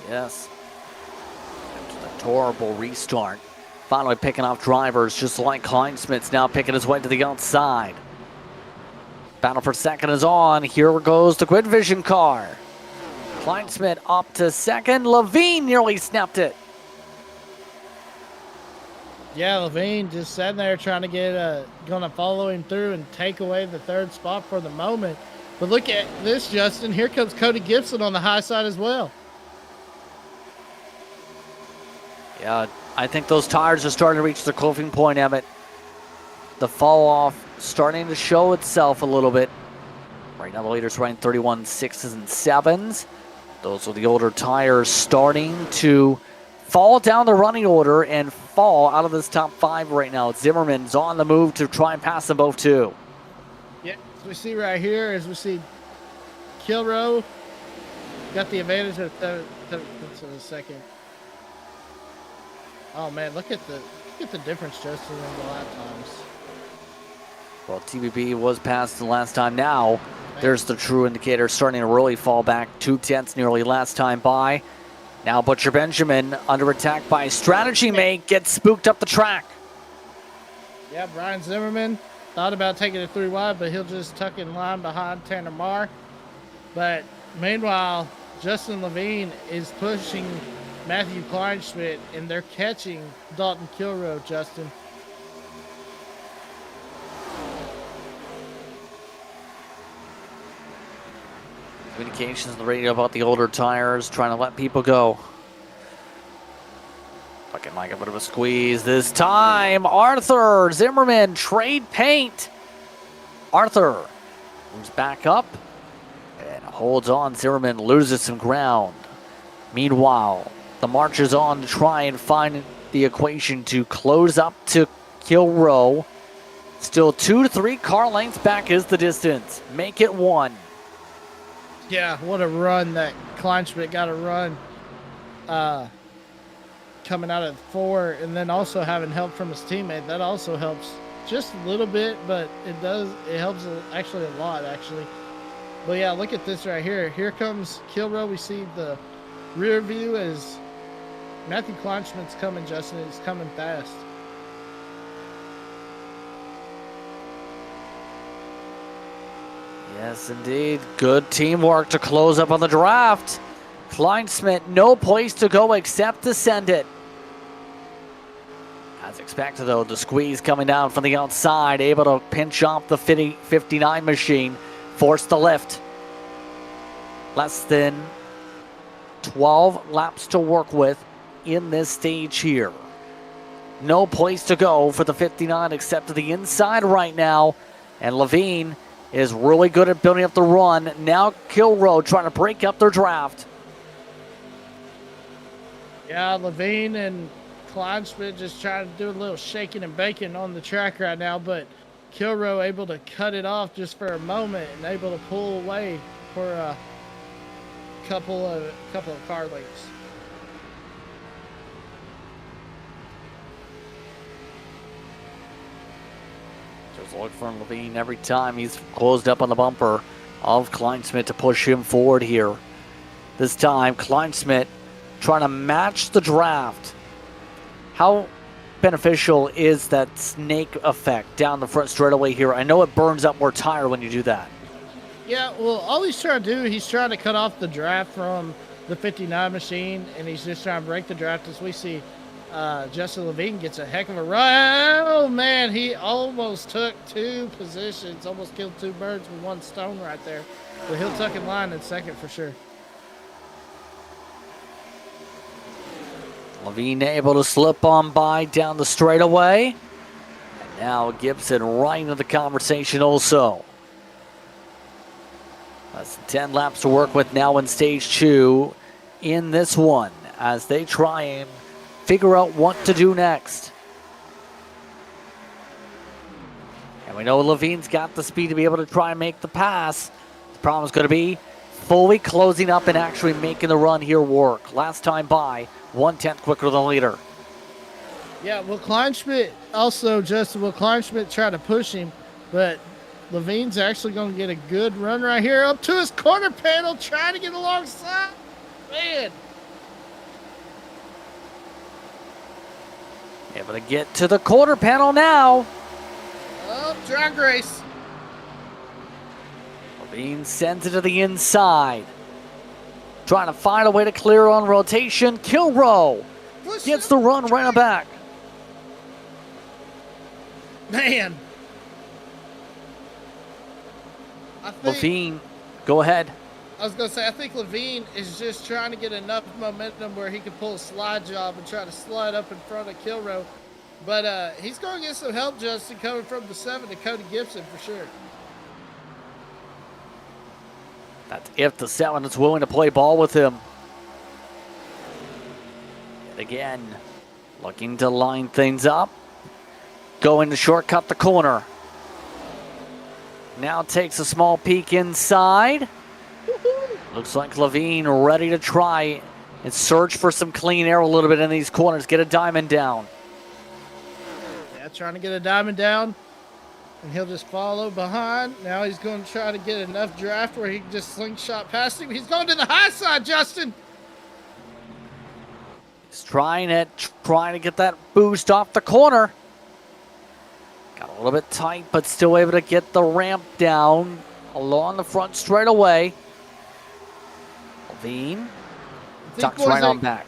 Yes. After the horrible restart. Finally picking off drivers, just like Kleinsmith's now picking his way to the outside. Battle for second is on. Here goes the Grid Vision car. Kleinsmith up to second. Levine nearly snapped it. Yeah, Levine just sitting there trying to get, gonna follow him through and take away the 3rd spot for the moment. But look at this, Justin. Here comes Cody Gibson on the high side as well. Yeah, I think those tires are starting to reach their closing point, Emmett. The fall off starting to show itself a little bit. Right now the leader's running 31 6s and 7s. Those are the older tires starting to fall down the running order and fall out of this top 5 right now. Zimmerman's on the move to try and pass them both too. Yeah, as we see right here, as we see Kilrow got the advantage of the second. Oh man, look at the difference, Justin, in the lap times. Well, TBB was passed the last time. Now there's the true indicator starting to really fall back. 2/10 nearly last time by. Now Butcher Benjamin under attack by Strategy Mate, gets spooked up the track. Yeah, Brian Zimmerman thought about taking it 3 wide, but he'll just tuck in line behind Tanner Marr. But meanwhile, Justin Levine is pushing Matthew Kleinschmidt, and they're catching Dalton Kilrow, Justin. Communications on the radio about the older tires, trying to let people go. Looking like a bit of a squeeze this time. Arthur Zimmerman, trade paint. Arthur moves back up and holds on. Zimmerman loses some ground. Meanwhile, the march is on to try and find the equation to close up to Kilrow. Still 2 to 3 car lengths back is the distance. Make it 1. Yeah, what a run that Kleinschmidt got a run coming out of 4, and then also having help from his teammate. That also helps just a little bit, but it helps actually a lot, actually. But yeah, look at this right here. Here comes Kilrow. We see the rear view as Matthew Kleinschmidt's coming, Justin. He's coming fast. Yes, indeed. Good teamwork to close up on the draft. Kleinschmidt, no place to go except to send it. As expected, though, the squeeze coming down from the outside, able to pinch off the 59 machine, force the lift. Less than 12 laps to work with in this stage here. No place to go for the 59 except to the inside right now. And Levine is really good at building up the run. Now Kilrow trying to break up their draft. Yeah, Levine and Kleinschmidt just trying to do a little shaking and baking on the track right now, but Kilrow able to cut it off just for a moment and able to pull away for a couple of car lengths. Just look for Levine every time he's closed up on the bumper of Kleinschmidt to push him forward here. This time, Kleinschmidt trying to match the draft. How beneficial is that snake effect down the front straightaway here? I know it burns up more tire when you do that. Yeah, well, all he's trying to do, he's trying to cut off the draft from the 59 machine, and he's just trying to break the draft. As we see, Justin Levine gets a heck of a run. Oh, man, he almost took two positions, almost killed two birds with one stone right there. But he'll tuck in line in second for sure. Levine able to slip on by down the straightaway. And now Gibson right into the conversation also. That's 10 laps to work with now in stage 2 in this one as they try and figure out what to do next. And we know Levine's got the speed to be able to try and make the pass. The problem is going to be fully closing up and actually making the run here work. Last time by, 1/10 quicker than the leader. Yeah, well, Kleinschmidt also, Justin, will Kleinschmidt try to push him, but Levine's actually going to get a good run right here up to his corner panel, trying to get alongside. Man. Able to get to the quarter panel now. Oh, drag race. Levine sends it to the inside. Trying to find a way to clear on rotation. Kilrow gets the run right back. Man. Levine, go ahead. I was going to say, I think Levine is just trying to get enough momentum where he can pull a slide job and try to slide up in front of Kilrow. But he's going to get some help, Justin, coming from the 7 to Cody Gibson for sure. That's if the 7 is willing to play ball with him. And again, looking to line things up. Going to shortcut the corner. Now takes a small peek inside. Looks like Levine ready to try and search for some clean air a little bit in these corners. Get a diamond down. Yeah, trying to get a diamond down. And he'll just follow behind. Now he's going to try to get enough draft where he can just slingshot past him. He's going to the high side, Justin. He's trying to get that boost off the corner. Got a little bit tight, but still able to get the ramp down along the front straightaway. Levine tucks right on back.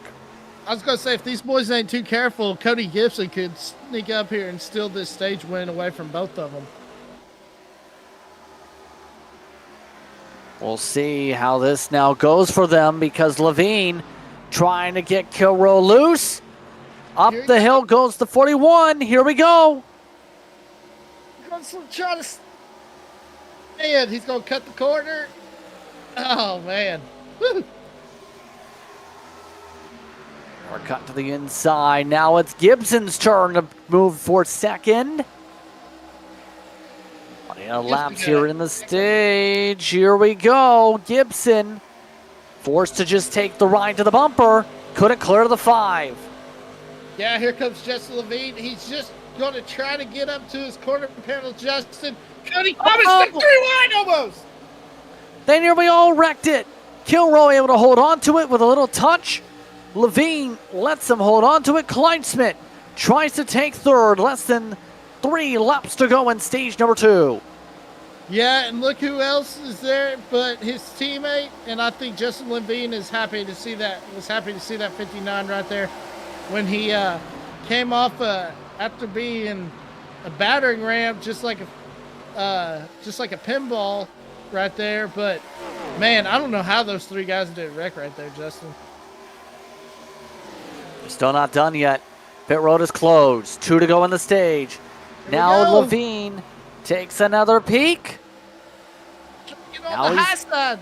I was going to say, if these boys ain't too careful, Cody Gibson could sneak up here and steal this stage win away from both of them. We'll see how this now goes for them because Levine trying to get Kilrow loose. Up the hill goes the 41. Here we go. He's going to try to... Man, he's going to cut the corner. Oh, man. Woo. We're cut to the inside. Now it's Gibson's turn to move for second. Laps here in the stage. Here we go. Gibson forced to just take the ride to the bumper. Couldn't clear the 5. Yeah, here comes Justin Levine. He's just going to try to get up to his corner panel. Justin. Cody Thomas victory line almost. They nearly all wrecked it. Kilrow able to hold on to it with a little touch. Levine lets him hold on to it. Kleinsmith tries to take third. Less than 3 laps to go in stage number 2. Yeah, and look who else is there but his teammate. And I think Justin Levine is happy to see that. Was happy to see that 59 right there when he came off after being a battering ramp, just like a pinball right there. But man, I don't know how those 3 guys did wreck right there, Justin. Still not done yet. Pit road is closed. 2 to go in the stage. Now Levine takes another peek. On the high side.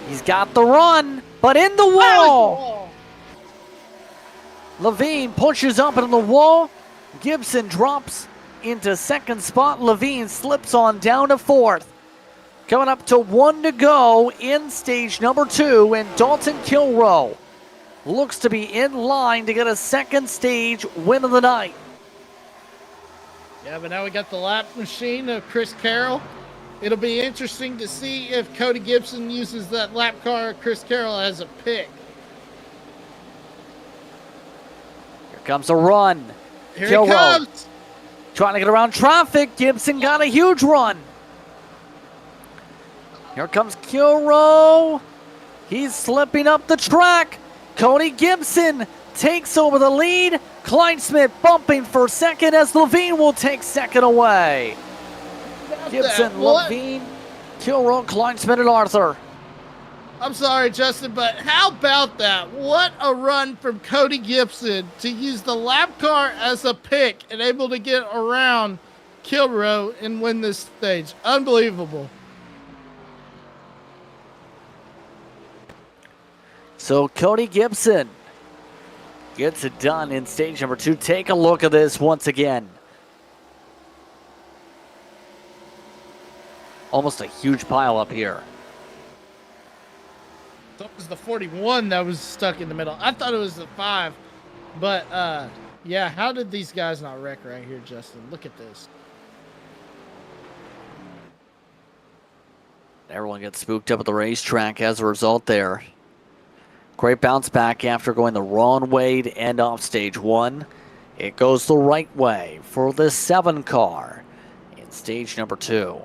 He's got the run, but in the wall. Levine pushes up into the wall. Gibson drops into second spot. Levine slips on down to 4th. Coming up to 1 to go in stage number 2, and Dalton Kilrow looks to be in line to get a second stage win of the night. Yeah, but now we got the lap machine of Chris Carroll. It'll be interesting to see if Cody Gibson uses that lap car of Chris Carroll as a pick. Here comes a run. Here Kilrow he comes. trying to get around traffic. Gibson got a huge run. Here comes Kilrow. He's slipping up the track. Cody Gibson takes over the lead. Kleinsmith bumping for second as Levine will take second away. Gibson, Levine, Kilrow, Kleinsmith, and Arthur. I'm sorry, Justin, but how about that? What a run from Cody Gibson to use the lap car as a pick and able to get around Kilrow and win this stage. Unbelievable. So Cody Gibson gets it done in stage number 2. Take a look at this once again. Almost a huge pile up here. That was the 41 that was stuck in the middle. I thought it was the 5. But, yeah, how did these guys not wreck right here, Justin? Look at this. Everyone gets spooked up at the racetrack as a result there. Great bounce back after going the wrong way to end off stage 1. It goes the right way for the 7 car in stage number 2.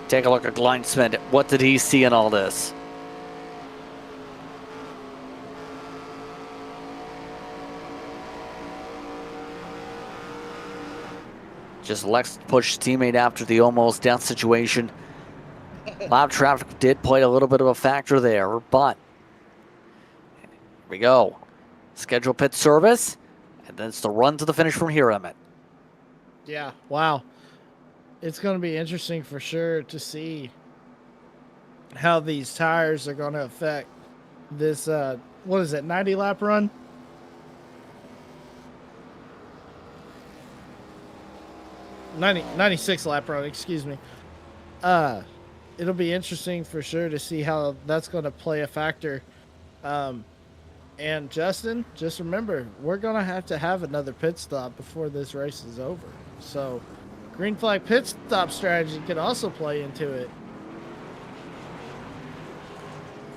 Take a look at Kleinsmith. What did he see in all this? Just Lex pushed his teammate after the almost death situation. Loud traffic did play a little bit of a factor there, but here we go. Schedule pit service, and then it's the run to the finish from here, Emmett. Yeah, wow. It's going to be interesting for sure to see how these tires are going to affect this, what is it, 90 lap run? Ninety 96 lap run, excuse me. It'll be interesting for sure to see how that's going to play a factor. And Justin, just remember, we're going to have another pit stop before this race is over. So green flag pit stop strategy can also play into it.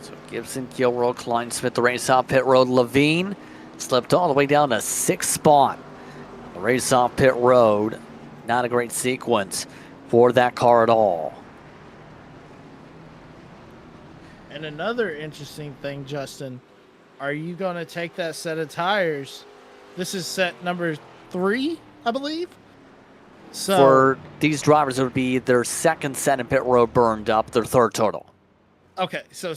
So Gibson, Kilrow, Kleinsmith, the race off pit road. Levine slipped all the way down to 6th spot. The race off pit road. Not a great sequence for that car at all. And another interesting thing, Justin, are you going to take that set of tires? This is set number 3, I believe. So for these drivers, it would be their 2nd set in pit road burned up, their 3rd total. Okay, so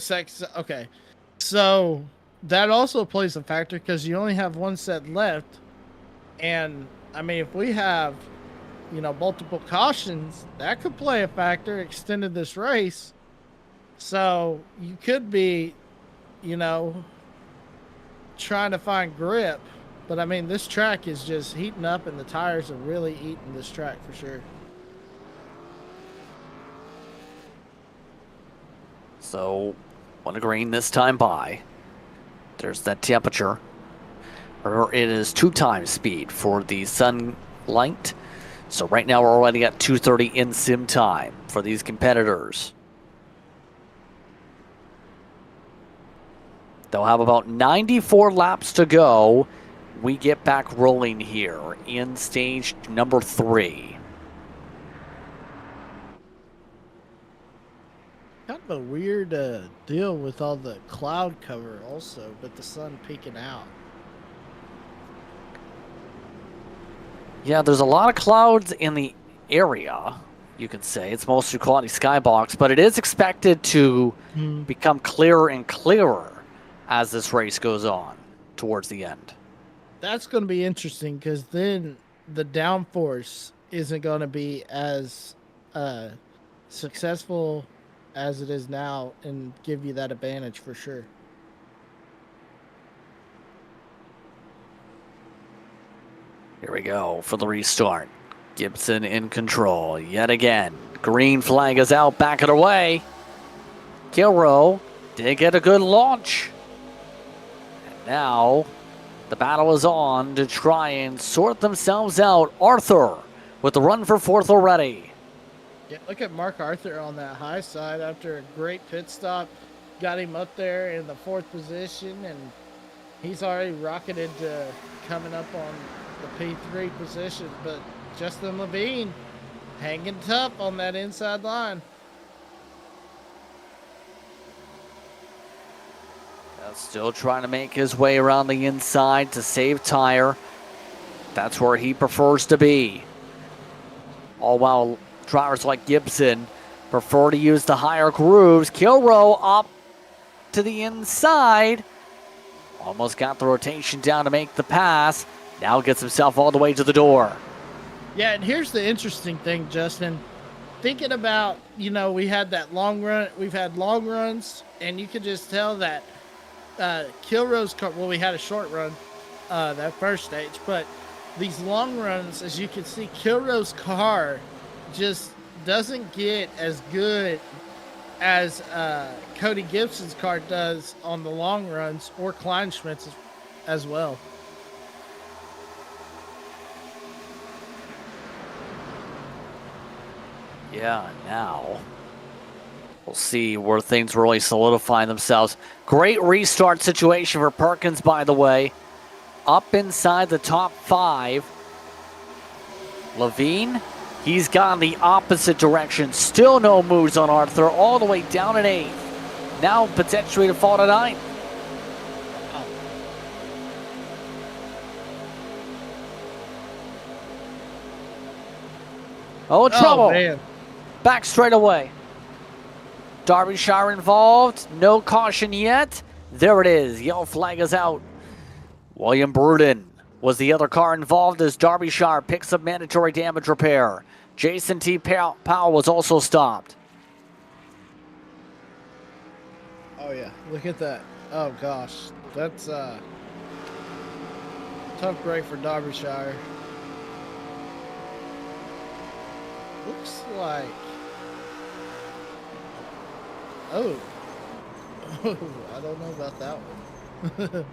so that also plays a factor because you only have 1 set left. And I mean, if we have, multiple cautions, that could play a factor, extended this race. So you could be, trying to find grip. But I mean, this track is just heating up and the tires are really eating this track for sure. So, on the green this time by. There's that temperature. Or it is 2 times speed for the sunlight. So right now we're already at 2:30 in sim time for these competitors. They'll have about 94 laps to go. We get back rolling here in stage number 3. Kind of a weird deal with all the cloud cover also, but the sun peeking out. Yeah, there's a lot of clouds in the area, you can say. It's mostly quality skybox, but it is expected to become clearer and clearer as this race goes on towards the end. That's going to be interesting because then the downforce isn't going to be as successful as it is now and give you that advantage for sure. Here we go for the restart. Gibson in control yet again. Green flag is out, back it away. Kilrow did get a good launch. And now the battle is on to try and sort themselves out. Arthur with the run for 4th already. Yeah, look at Mark Arthur on that high side after a great pit stop. Got him up there in the 4th position, and he's already rocketed to coming up on the P3 position. But Justin Levine hanging tough on that inside line. Still trying to make his way around the inside to save tire. That's where he prefers to be. All while drivers like Gibson prefer to use the higher grooves. Kilrow up to the inside. Almost got the rotation down to make the pass. Now gets himself all the way to the door. Yeah, and here's the interesting thing, Justin. Thinking about, we had that long run. We've had long runs, and you could just tell that Kilrow's car, well, we had a short run that first stage, but these long runs, as you can see, Kilrow's car just doesn't get as good as Cody Gibson's car does on the long runs, or Kleinschmidt's as well. Yeah, now we'll see where things really solidify themselves. Great restart situation for Perkins, by the way. Up inside the top 5. Levine, he's gone the opposite direction. Still no moves on Arthur, all the way down in 8th. Now potentially to fall to 9th. Oh, trouble. Oh, man. Back straight away. Derbyshire involved. No caution yet. There it is. Yellow flag is out. William Bruden was the other car involved as Derbyshire picks up mandatory damage repair. Jason T. Powell was also stopped. Oh, yeah. Look at that. Oh, gosh. That's tough break for Derbyshire. Looks like... Oh. I don't know about that one.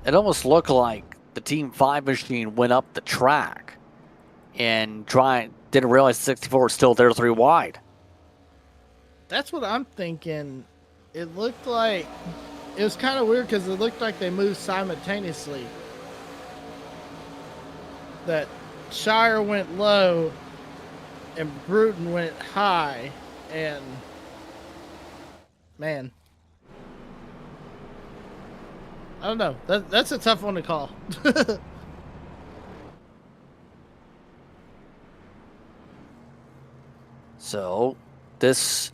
It almost looked like the Team 5 machine went up the track and didn't realize 64 was still there 3 wide. That's what I'm thinking. It looked like... It was kind of weird because it looked like they moved simultaneously. That Shire went low and Bruton went high, and man, I don't know. That's a tough one to call. So this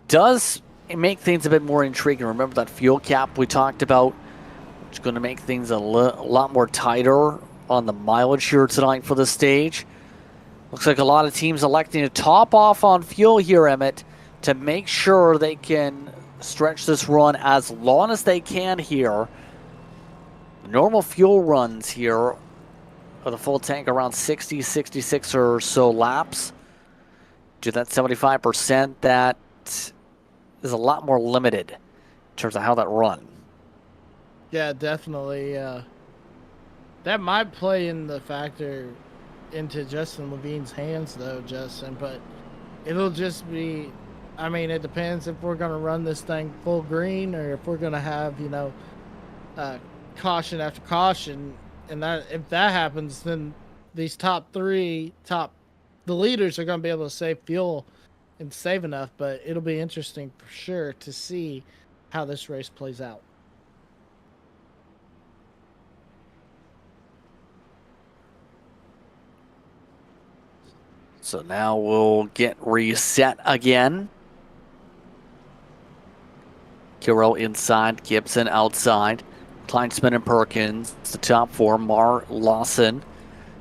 does make things a bit more intriguing. Remember that fuel cap we talked about, which is going to make things a lot more tighter on the mileage here tonight for this stage. Looks like a lot of teams electing to top off on fuel here, Emmett, to make sure they can stretch this run as long as they can here. Normal fuel runs here with a full tank around 60, 66 or so laps. Do that 75%, that is a lot more limited in terms of how that run. Yeah, definitely. That might play in the factor into Justin Levine's hands, though, Justin. But it'll just be, I mean, it depends if we're going to run this thing full green or if we're going to have, caution after caution. And that if that happens, then these the leaders are going to be able to save fuel and save enough. But it'll be interesting for sure to see how this race plays out. So now we'll get reset again. Kiro inside, Gibson outside. Kleinsmith and Perkins, the top four. Marr, Lawson.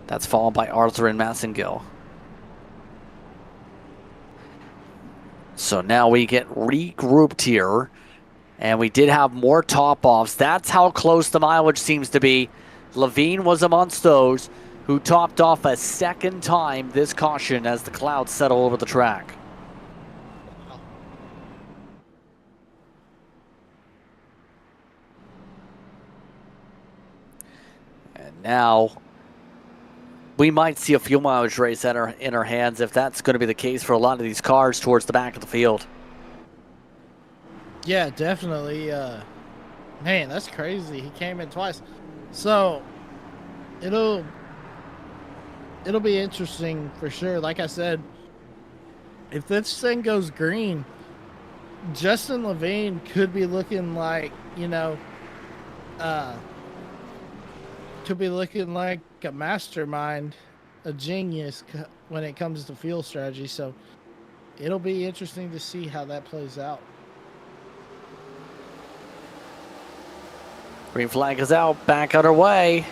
That's followed by Arthur and Massengill. So now we get regrouped here. And we did have more top-offs. That's how close the mileage seems to be. Levine was amongst those who topped off a second time this caution as the clouds settle over the track. And now we might see a fuel mileage race in our hands if that's going to be the case for a lot of these cars towards the back of the field. Yeah, definitely. Man, that's crazy. He came in twice. So it'll be interesting for sure. Like I said, if this thing goes green, Justin Levine could be looking like, could be looking like a mastermind, a genius when it comes to fuel strategy. So it'll be interesting to see how that plays out. Green flag is out, back underway.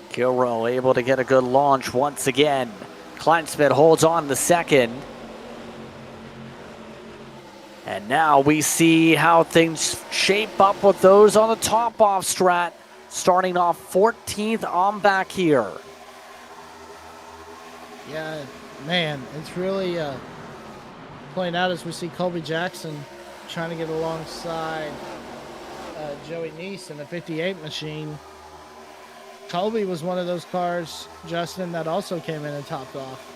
Kilrow able to get a good launch once again. Kleinsmith holds on the second. And now we see how things shape up with those on the top off strat. Starting off 14th on back here. Yeah, man, it's really playing out as we see Colby Jackson trying to get alongside Joey Neese in the 58 machine. Colby was one of those cars, Justin, that also came in and topped off.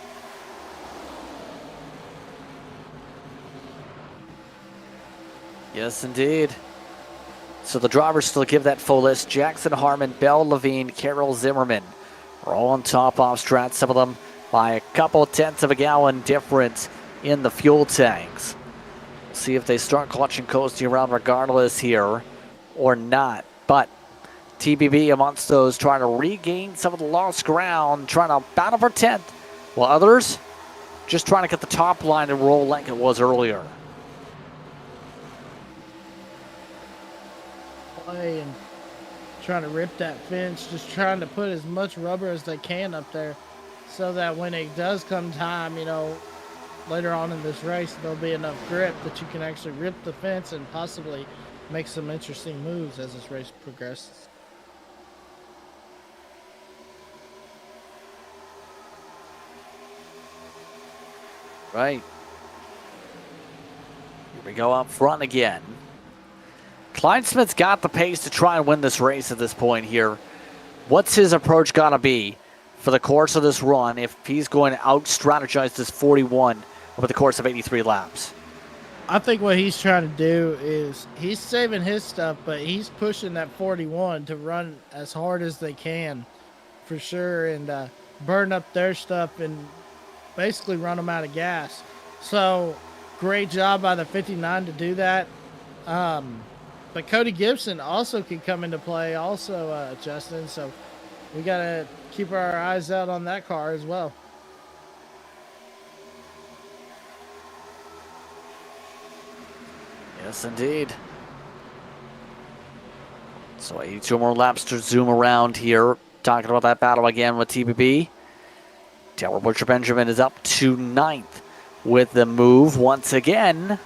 Yes, indeed. So the drivers still give that full list. Jackson, Harmon, Bell, Levine, Carroll, Zimmerman are all on top off strats. Some of them by a couple tenths of a gallon difference in the fuel tanks. See if they start clutching coasting around regardless here or not. But TBB amongst those trying to regain some of the lost ground, trying to battle for 10th, while others just trying to get the top line and roll like it was earlier. Play and trying to rip that fence, just trying to put as much rubber as they can up there so that when it does come time, later on in this race, there'll be enough grip that you can actually rip the fence and possibly make some interesting moves as this race progresses. Right. Here we go up front again. Kleinsmith's got the pace to try and win this race at this point here. What's his approach got to be for the course of this run if he's going to out-strategize this 41 over the course of 83 laps? I think what he's trying to do is he's saving his stuff, but he's pushing that 41 to run as hard as they can for sure and burn up their stuff and basically run them out of gas. So great job by the 59 to do that. But Cody Gibson also can come into play also, Justin. So we got to keep our eyes out on that car as well. Yes, indeed. So 82 more laps to zoom around here. Talking about that battle again with TBB. Taylor Butcher Benjamin is up to 9th with the move once again.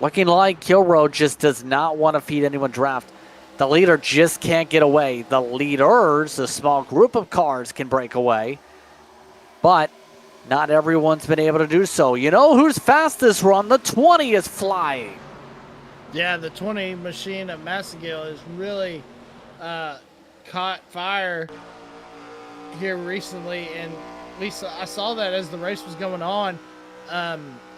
Looking like Kilrow just does not want to feed anyone draft. The leader just can't get away. The leaders, a small group of cars, can break away. But not everyone's been able to do so. You know who's fast this run? The 20 is flying. Yeah, the 20 machine at Massengill is really caught fire here recently, and I saw that as the race was going on.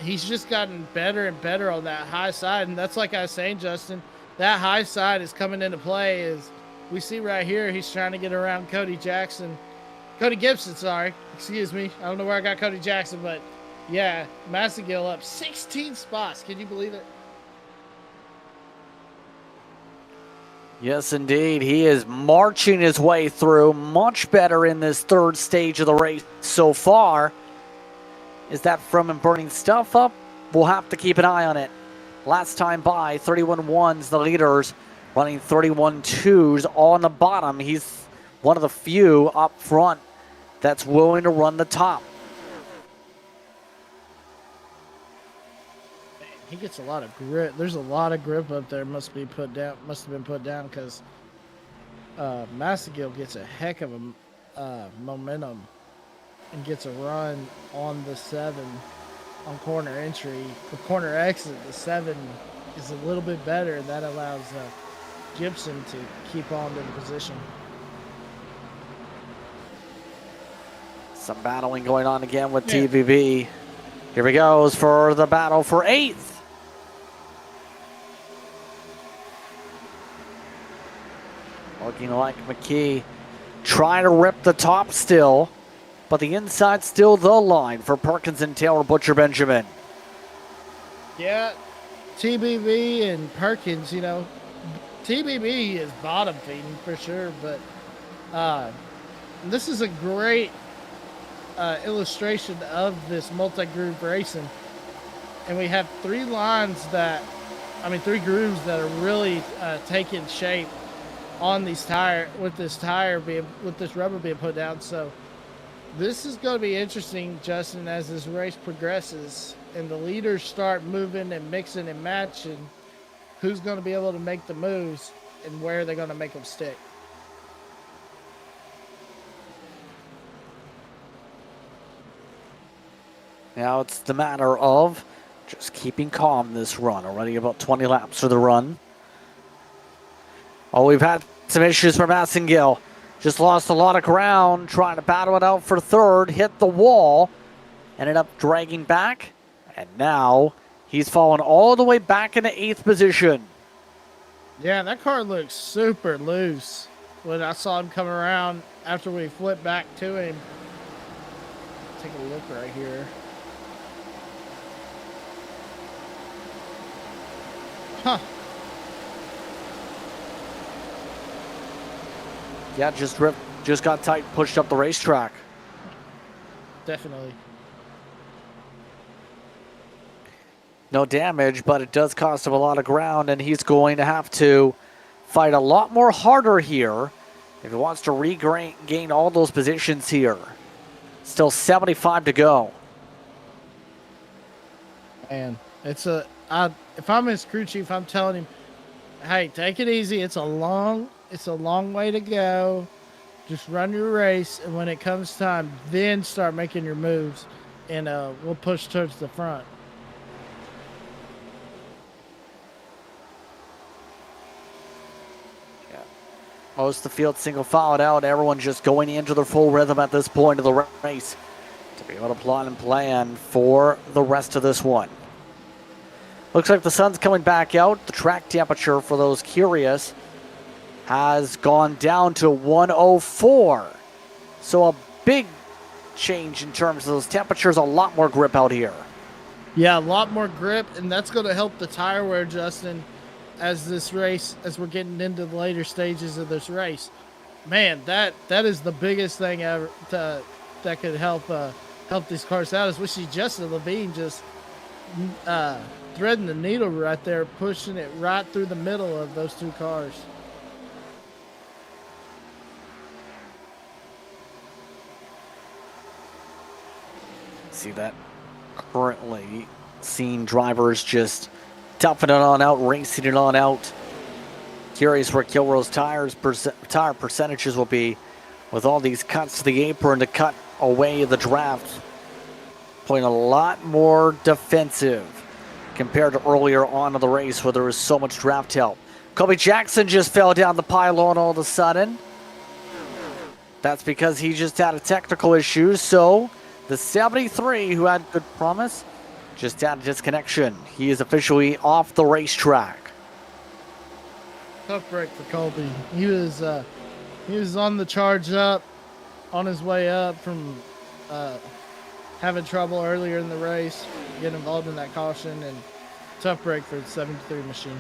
He's just gotten better and better on that high side, and that's like I was saying, Justin, that high side is coming into play. As we see right here, he's trying to get around Cody Gibson, sorry, excuse me. I don't know where I got Cody Jackson, but yeah, Massengill up 16 spots. Can you believe it? Yes, indeed. He is marching his way through, much better in this third stage of the race so far. Is that from him burning stuff up? We'll have to keep an eye on it. Last time by, 31-1s, the leaders, running 31-2s on the bottom. He's one of the few up front that's willing to run the top. He gets a lot of grip. There's a lot of grip up there. Must have been put down because Massengill gets a heck of a momentum and gets a run on the 7 on corner entry. The corner exit, the 7 is a little bit better, and that allows Gibson to keep on to the position. Some battling going on again with TBB. Here he goes for the battle for 8th. Looking like McKee trying to rip the top still, but the inside still the line for Perkins and Taylor Butcher Benjamin. Yeah, TBB and Perkins, you know, TBB is bottom feeding for sure, but this is a great illustration of this multi-groove racing. And we have three grooves that are really taking shape on these with this rubber being put down. So this is going to be interesting, Justin, as this race progresses and the leaders start moving and mixing and matching. Who's going to be able to make the moves and where they're going to make them stick? Now it's the matter of just keeping calm this run. Already about 20 laps for the run. Oh, we've had some issues for Massengill. Just lost a lot of ground trying to battle it out for third. Hit the wall. Ended up dragging back. And now he's fallen all the way back into 8th position. Yeah, that car looks super loose when I saw him come around after we flipped back to him. Take a look right here. Huh. Yeah, just got tight, pushed up the racetrack. Definitely. No damage, but it does cost him a lot of ground, and he's going to have to fight a lot more harder here if he wants to regain all those positions here. Still 75 to go. Man, if I'm his crew chief, I'm telling him, hey, take it easy. It's a long way to go. Just run your race, and when it comes time, then start making your moves, and we'll push towards the front. Yeah. Most of the field single filed out. Everyone just going into their full rhythm at this point of the race to be able to plot and plan for the rest of this one. Looks like the sun's coming back out. The track temperature, for those curious, has gone down to 104. So a big change in terms of those temperatures, a lot more grip out here. Yeah, a lot more grip, and that's going to help the tire wear, Justin, as we're getting into the later stages of this race. Man, that is the biggest thing ever that could help these cars out, is we see Justin Levine just threading the needle right there, pushing it right through the middle of those two cars. See that? Currently seeing drivers just toughing it on out, racing it on out. Curious where Kilroy's tire percentages will be with all these cuts to the apron to cut away the draft. Playing a lot more defensive compared to earlier on in the race where there was so much draft help. Kobe Jackson just fell down the pylon all of a sudden. That's because he just had a technical issue. So the 73, who had good promise, just had a disconnection. He is officially off the racetrack. Tough break for Colby. He was on the charge up, on his way up from having trouble earlier in the race, getting involved in that caution, and tough break for the 73 machine.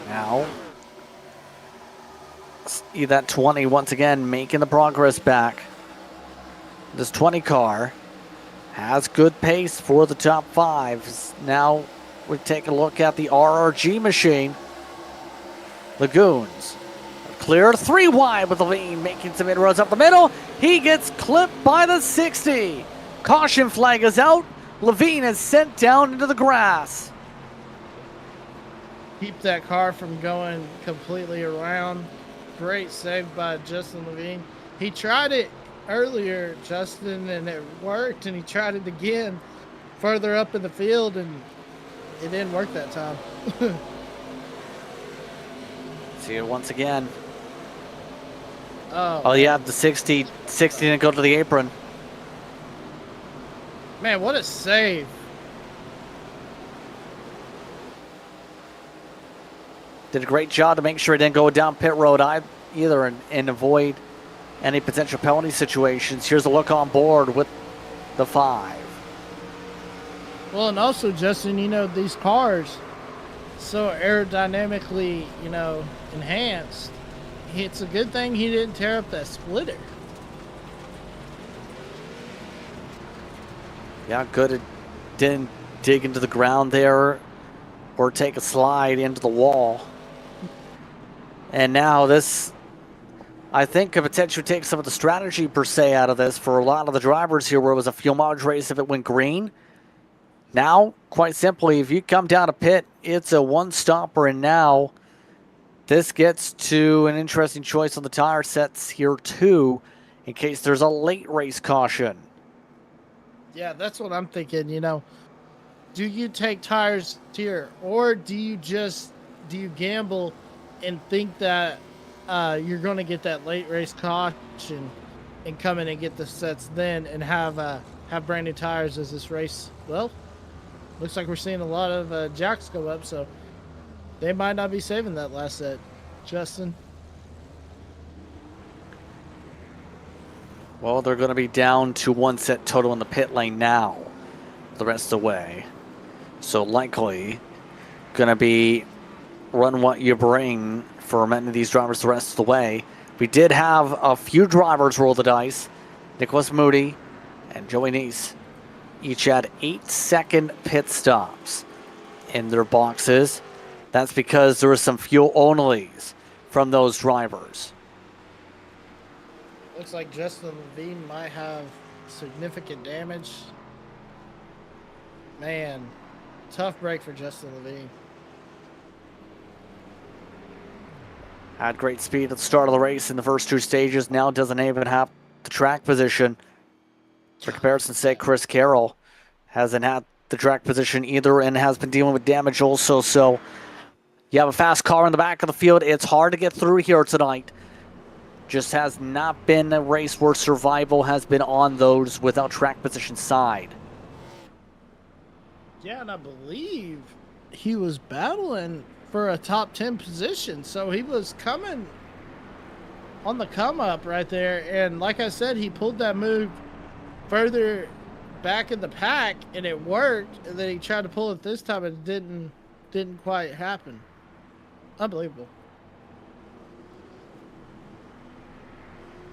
Now, see that 20 once again making the progress back. This 20 car has good pace for the top 5. Now we take a look at the RRG machine. Lagoons clear 3 wide with Levine making some inroads up the middle. He gets clipped by the 60. Caution flag is out. Levine is sent down into the grass. Keep that car from going completely around. Great save by Justin Levine. He tried it earlier, Justin, and it worked, and he tried it again further up in the field, and it didn't work that time. See it once again. Oh yeah, the 60 didn't go to the apron. man, what a save. Did a great job to make sure it didn't go down pit road either and avoid any potential penalty situations. Here's a look on board with the 5. Well, and also, Justin, these cars, so aerodynamically, enhanced. It's a good thing he didn't tear up that splitter. Yeah, good. It didn't dig into the ground there or take a slide into the wall. And now this, I think, could potentially take some of the strategy per se out of this for a lot of the drivers here, where it was a fuel mileage race if it went green. Now, quite simply, if you come down a pit, it's a one-stopper, and now this gets to an interesting choice on the tire sets here too, in case there's a late race caution. Yeah, that's what I'm thinking, Do you take tires here, or do you gamble and think that you're going to get that late race caution and come in and get the sets then and have brand new tires as this race? Well, looks like we're seeing a lot of jacks go up, so they might not be saving that last set. Justin? Well, they're going to be down to 1 set total in the pit lane now the rest of the way. So likely going to be run what you bring for many of these drivers the rest of the way. We did have a few drivers roll the dice. Nicholas Moody and Joey Neese each had 8-second pit stops in their boxes. That's because there were some fuel onlys from those drivers. Looks like Justin Levine might have significant damage. Man, tough break for Justin Levine. Had great speed at the start of the race in the first 2 stages. Now doesn't even have the track position. For comparison's sake, Chris Carroll hasn't had the track position either and has been dealing with damage also. So you have a fast car in the back of the field. It's hard to get through here tonight. Just has not been a race where survival has been on those without track position side. Yeah, and I believe he was battling for a top 10 position, so he was coming on the come up right there. And like I said, he pulled that move further back in the pack, and it worked. And then he tried to pull it this time, and it didn't quite happen. Unbelievable.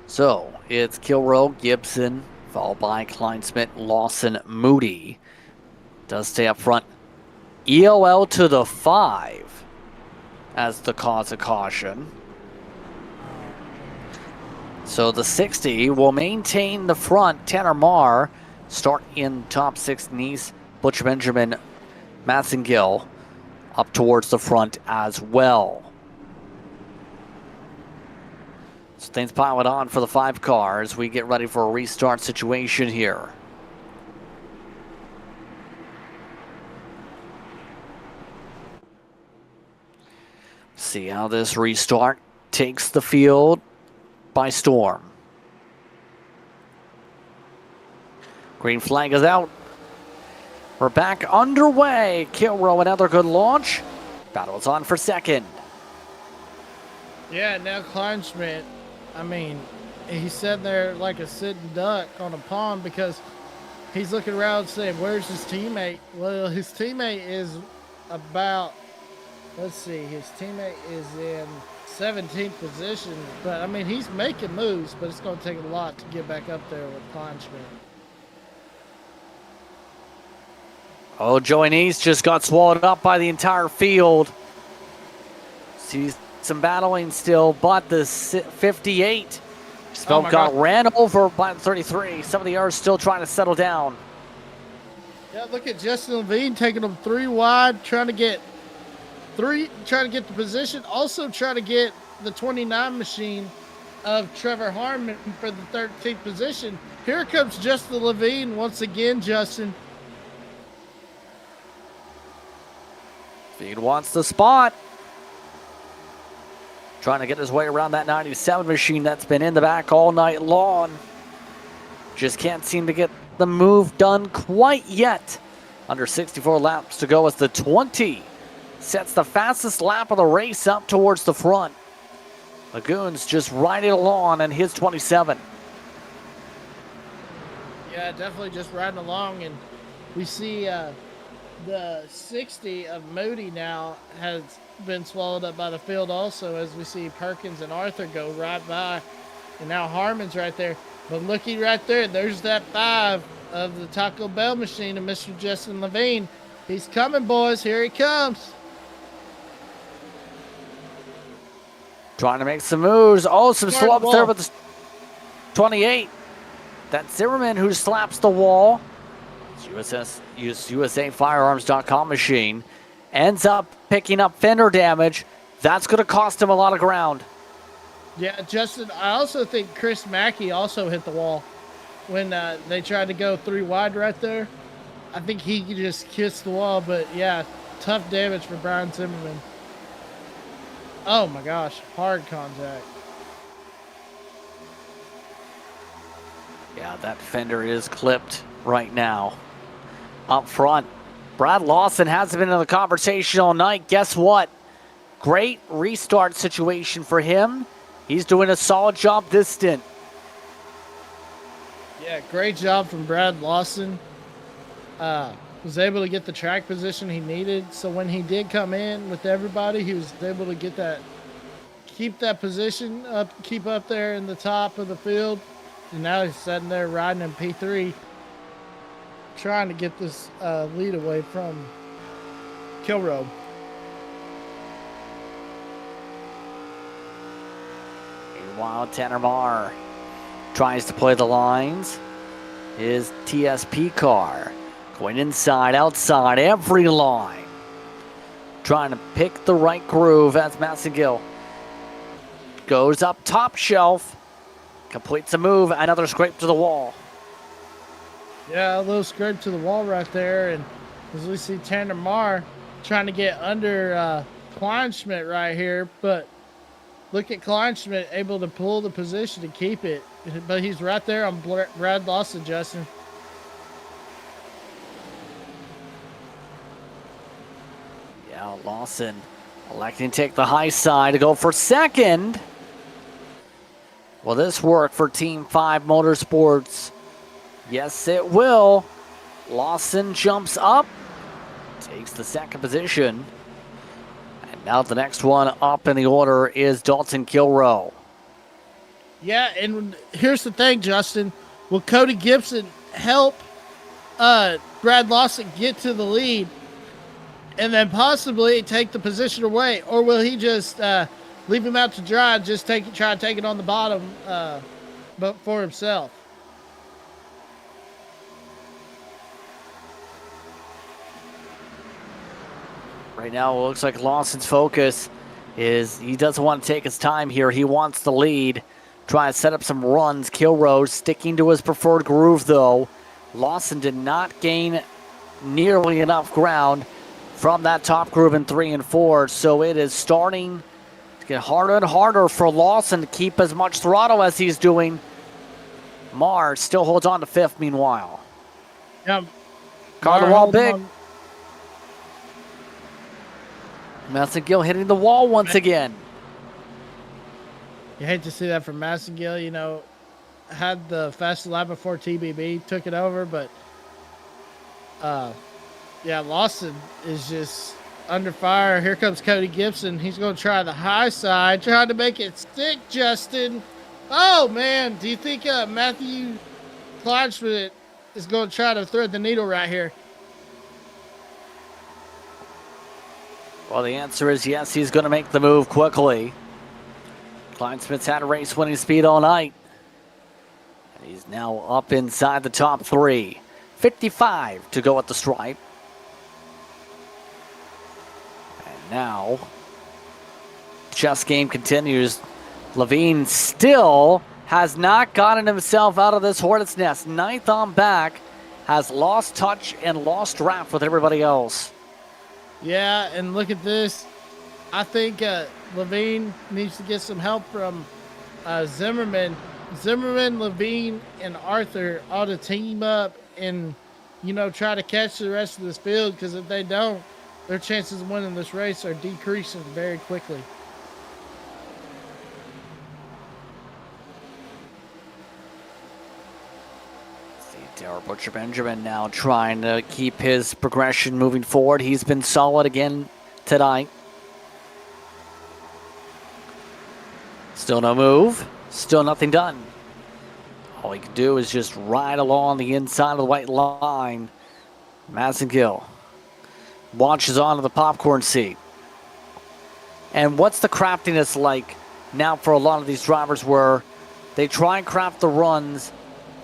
So it's Kilroe, Gibson, followed by Kleinsmith, Lawson, Moody. Does stay up front. EOL to the 5 as the cause of caution. So the 60 will maintain the front. Tanner Marr start in top 6. Neese, Butch Benjamin, Madsen Gill up towards the front as well. So things pile it on for the 5 cars. We get ready for a restart situation here. See how this restart takes the field by storm. Green flag is out. We're back underway. Kilrow, another good launch. Battle is on for second. Yeah, now Kleinschmidt, I mean, he's sitting there like a sitting duck on a pond because he's looking around saying, where's his teammate? Well, his teammate is about, let's see, his teammate is in 17th position. But, I mean, he's making moves, but it's going to take a lot to get back up there with Kleinschmidt. Oh, Joey Neese just got swallowed up by the entire field. Sees some battling still, but the 58 got ran over by the 33. Some of the others still trying to settle down. Yeah, look at Justin Levine taking them 3 wide, trying to get the position, also trying to get the 29 machine of Trevor Harmon for the 13th position. Here comes Justin Levine once again, Justin. Levine wants the spot. Trying to get his way around that 97 machine that's been in the back all night long. Just can't seem to get the move done quite yet. Under 64 laps to go as the 20 sets the fastest lap of the race up towards the front. Lagoon's just riding along in his 27. Yeah, definitely just riding along, and we see the 60 of Moody now has been swallowed up by the field also, as we see Perkins and Arthur go right by, and now Harmon's right there. But looky right there, there's that 5 of the Taco Bell machine of Mr. Justin Levine. He's coming, boys. Here he comes. Trying to make some moves. Oh, some slow ups there with the 28. That's Zimmerman who slaps the wall. USAFirearms.com machine ends up picking up fender damage. That's going to cost him a lot of ground. Yeah, Justin, I also think Chris Mackey also hit the wall when they tried to go 3 wide right there. I think he just kissed the wall, but yeah, tough damage for Brian Zimmerman. Oh my gosh, hard contact. Yeah, that fender is clipped right now. Up front, Brad Lawson hasn't been in the conversation all night. Guess what? Great restart situation for him. He's doing a solid job this stint. Yeah, great job from Brad Lawson. Was able to get the track position he needed. So when he did come in with everybody, he was able to get that, keep that position up, keep up there in the top of the field. And now he's sitting there riding in P3, trying to get this lead away from Kilrow. Meanwhile, Tanner Marr tries to play the lines. His TSP car going inside, outside, every line. Trying to pick the right groove as Massengill goes up top shelf, completes a move, another scrape to the wall. Yeah, a little scrape to the wall right there, and as we see Tanner Marr trying to get under Kleinschmidt right here, but look at Kleinschmidt able to pull the position to keep it, but he's right there on Brad Lawson, Justin. Yeah, Lawson electing to take the high side to go for second. Will this work for Team 5 Motorsports? Yes, it will. Lawson jumps up, takes the second position. And now the next one up in the order is Dalton Kilrow. Yeah, and here's the thing, Justin. Will Cody Gibson help Brad Lawson get to the lead and then possibly take the position away? Or will he just leave him out to dry and just try to take it on the bottom but for himself? Right now, it looks like Lawson's focus is he doesn't want to take his time here. He wants the lead. Try to set up some runs. Kilrow sticking to his preferred groove, though. Lawson did not gain nearly enough ground from that top groove in 3 and 4, so it is starting Get harder and harder for Lawson to keep as much throttle as he's doing. Mars still holds on to 5th meanwhile. Yeah. Car the wall big. Massengill hitting the wall once again. You hate to see that from Massengill. You know, had the fastest lap before TBB took it over, but yeah, Lawson is just under fire. Here comes Cody Gibson. He's going to try the high side, trying to make it stick, Justin. Oh, man. Do you think Matthew Kleinschmidt is going to try to thread the needle right here? Well, the answer is yes. He's going to make the move quickly. Kleinschmidt's had a race winning speed all night. And he's now up inside the top 3. 55 to go at the stripe. And now, chess game continues. Levine still has not gotten himself out of this hornet's nest. 9th on back, has lost touch and lost draft with everybody else. Yeah, and look at this. I think Levine needs to get some help from Zimmerman. Zimmerman, Levine, and Arthur ought to team up and, you know, try to catch the rest of this field, because if they don't, their chances of winning this race are decreasing very quickly. Derrick Butcher Benjamin now trying to keep his progression moving forward. He's been solid again tonight. Still no move. Still nothing done. All he can do is just ride along the inside of the white line. Massengill launches onto the popcorn seat. And what's the craftiness like now for a lot of these drivers, where they try and craft the runs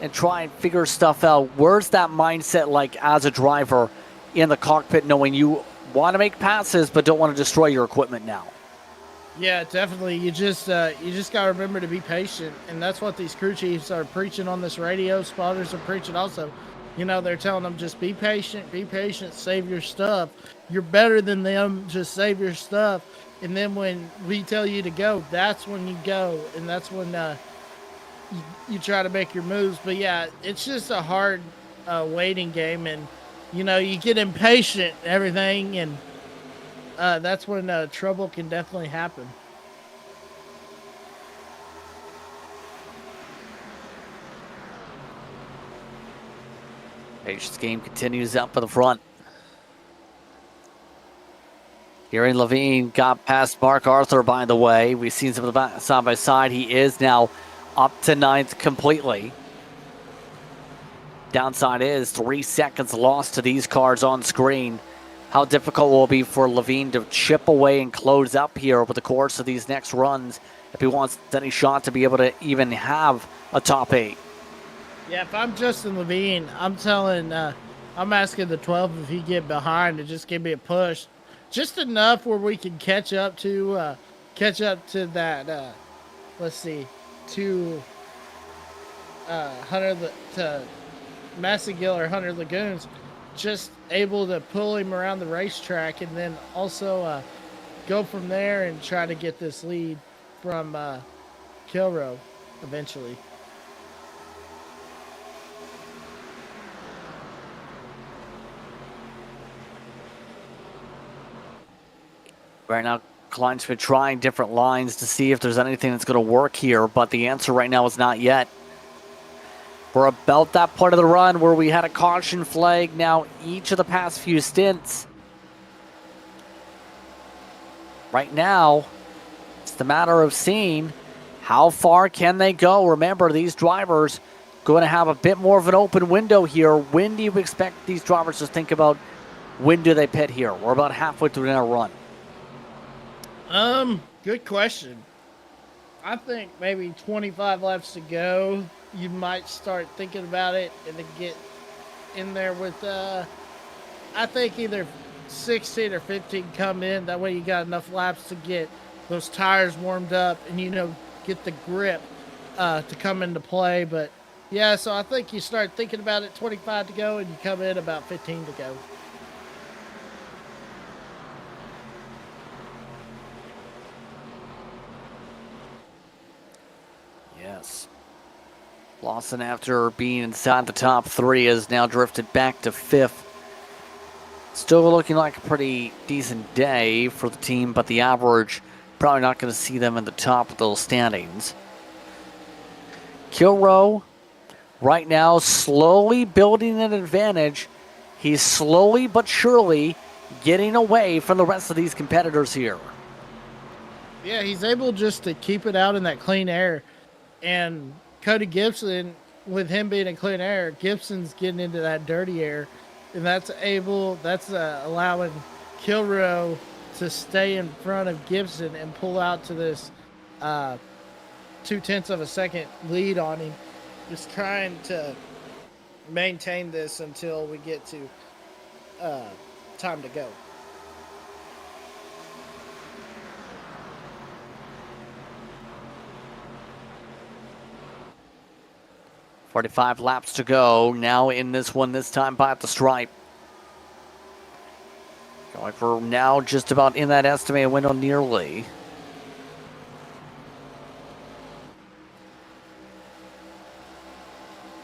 and try and figure stuff out? Where's that mindset like as a driver in the cockpit, knowing you want to make passes but don't want to destroy your equipment now? Yeah, definitely. You just got to remember to be patient, and that's what these crew chiefs are preaching on this radio. Spotters are preaching also. You know, they're telling them, just be patient, save your stuff. You're better than them, just save your stuff. And then when we tell you to go, that's when you go, and that's when you try to make your moves. But yeah, it's just a hard waiting game, and you know, you get impatient and everything, and that's when trouble can definitely happen. Patience game continues up in the front. Gary Levine got past Mark Arthur, by the way. We've seen some of the side by side. He is now up to 9th completely. Downside is 3 seconds lost to these cars on screen. How difficult will it be for Levine to chip away and close up here over the course of these next runs if he wants any shot to be able to even have a top 8? Yeah, if I'm Justin Levine, I'm asking the 12 if he get behind to just give me a push. Just enough where we can catch up to that, let's see, to Massengill or Hunter Lagoons, just able to pull him around the racetrack, and then also go from there and try to get this lead from Kilroe eventually. Right now, Kleinschmidt trying different lines to see if there's anything that's going to work here, but the answer right now is not yet. We're about that point of the run where we had a caution flag now each of the past few stints. Right now, it's the matter of seeing how far can they go. Remember, these drivers going to have a bit more of an open window here. When do you expect these drivers to think about when do they pit here? We're about halfway through our run. Good question. I think maybe 25 laps to go, you might start thinking about it and then get in there with, I think either 16 or 15 come in. That way you got enough laps to get those tires warmed up and, you know, get the grip to come into play. But, yeah, so I think you start thinking about it 25 to go and you come in about 15 to go. Yes. Lawson, after being inside the top 3, has now drifted back to 5th. Still looking like a pretty decent day for the team, but the average, probably not going to see them in the top of those standings. Kilrow, right now, slowly building an advantage. He's slowly but surely getting away from the rest of these competitors here. Yeah, he's able just to keep it out in that clean air. And Cody Gibson, with him being in clean air, Gibson's getting into that dirty air. And that's allowing Kilrow to stay in front of Gibson and pull out to this 0.2 of a second lead on him. Just trying to maintain this until we get to time to go. .45 laps to go. Now in this one, this time by the stripe. Like we're now just about in that estimated window nearly.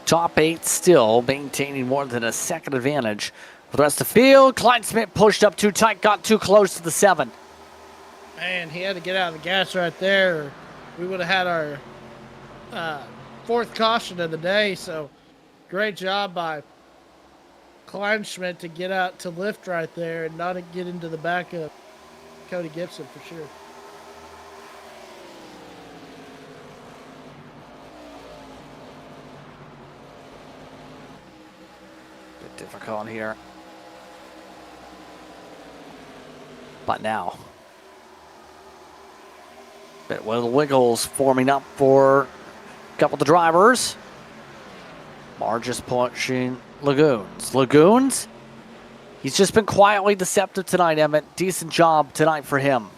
Top 8 still maintaining more than a second advantage. For the rest of the field, Kleinsmith pushed up too tight, got too close to the 7. Man, he had to get out of the gas right there. We would have had our 4th caution of the day, so great job by Kleinschmidt to get out to lift right there and not get into the back of Cody Gibson for sure. Bit difficult here. But now, bit of wiggles forming up for a couple of the drivers. Margis pushing Lagoons. Lagoons, he's just been quietly deceptive tonight, Emmett. Decent job tonight for him.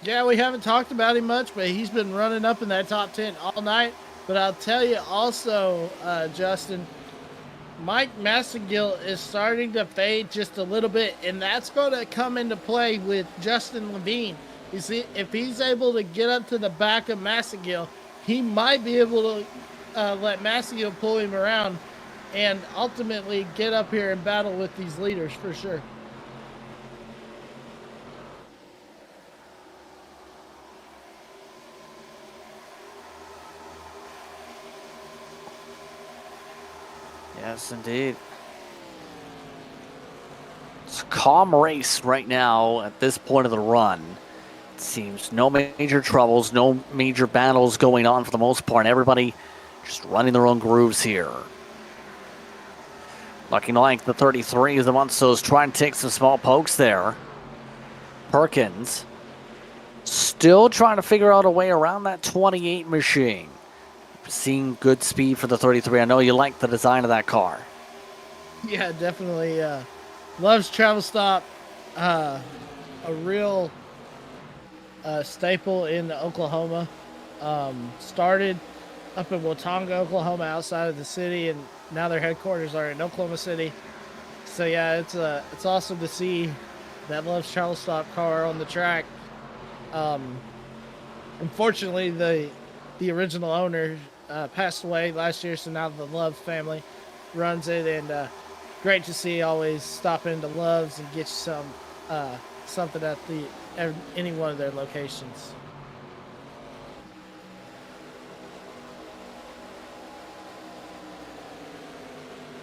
Yeah, we haven't talked about him much, but he's been running up in that top 10 all night. But I'll tell you also, Justin, Mike Massengill is starting to fade just a little bit, and that's going to come into play with Justin Levine. You see, if he's able to get up to the back of Massengill, he might be able to let Massengill pull him around and ultimately get up here and battle with these leaders for sure. Yes, indeed. It's a calm race right now at this point of the run. It seems no major troubles, no major battles going on for the most part. Everybody just running their own grooves here. Looking like the 33 is the one, so is trying to take some small pokes there. Perkins still trying to figure out a way around that 28 machine. Seeing good speed for the 33. I know you like the design of that car. Yeah, definitely. Loves travel stop. A real staple in Oklahoma. Started up in Watauga, Oklahoma, outside of the city, and now their headquarters are in Oklahoma City. So yeah, it's awesome to see that Love's travel stop car on the track. Unfortunately, the original owner passed away last year, so now the Love family runs it, and great to see always stop into Love's and get you some something at any one of their locations.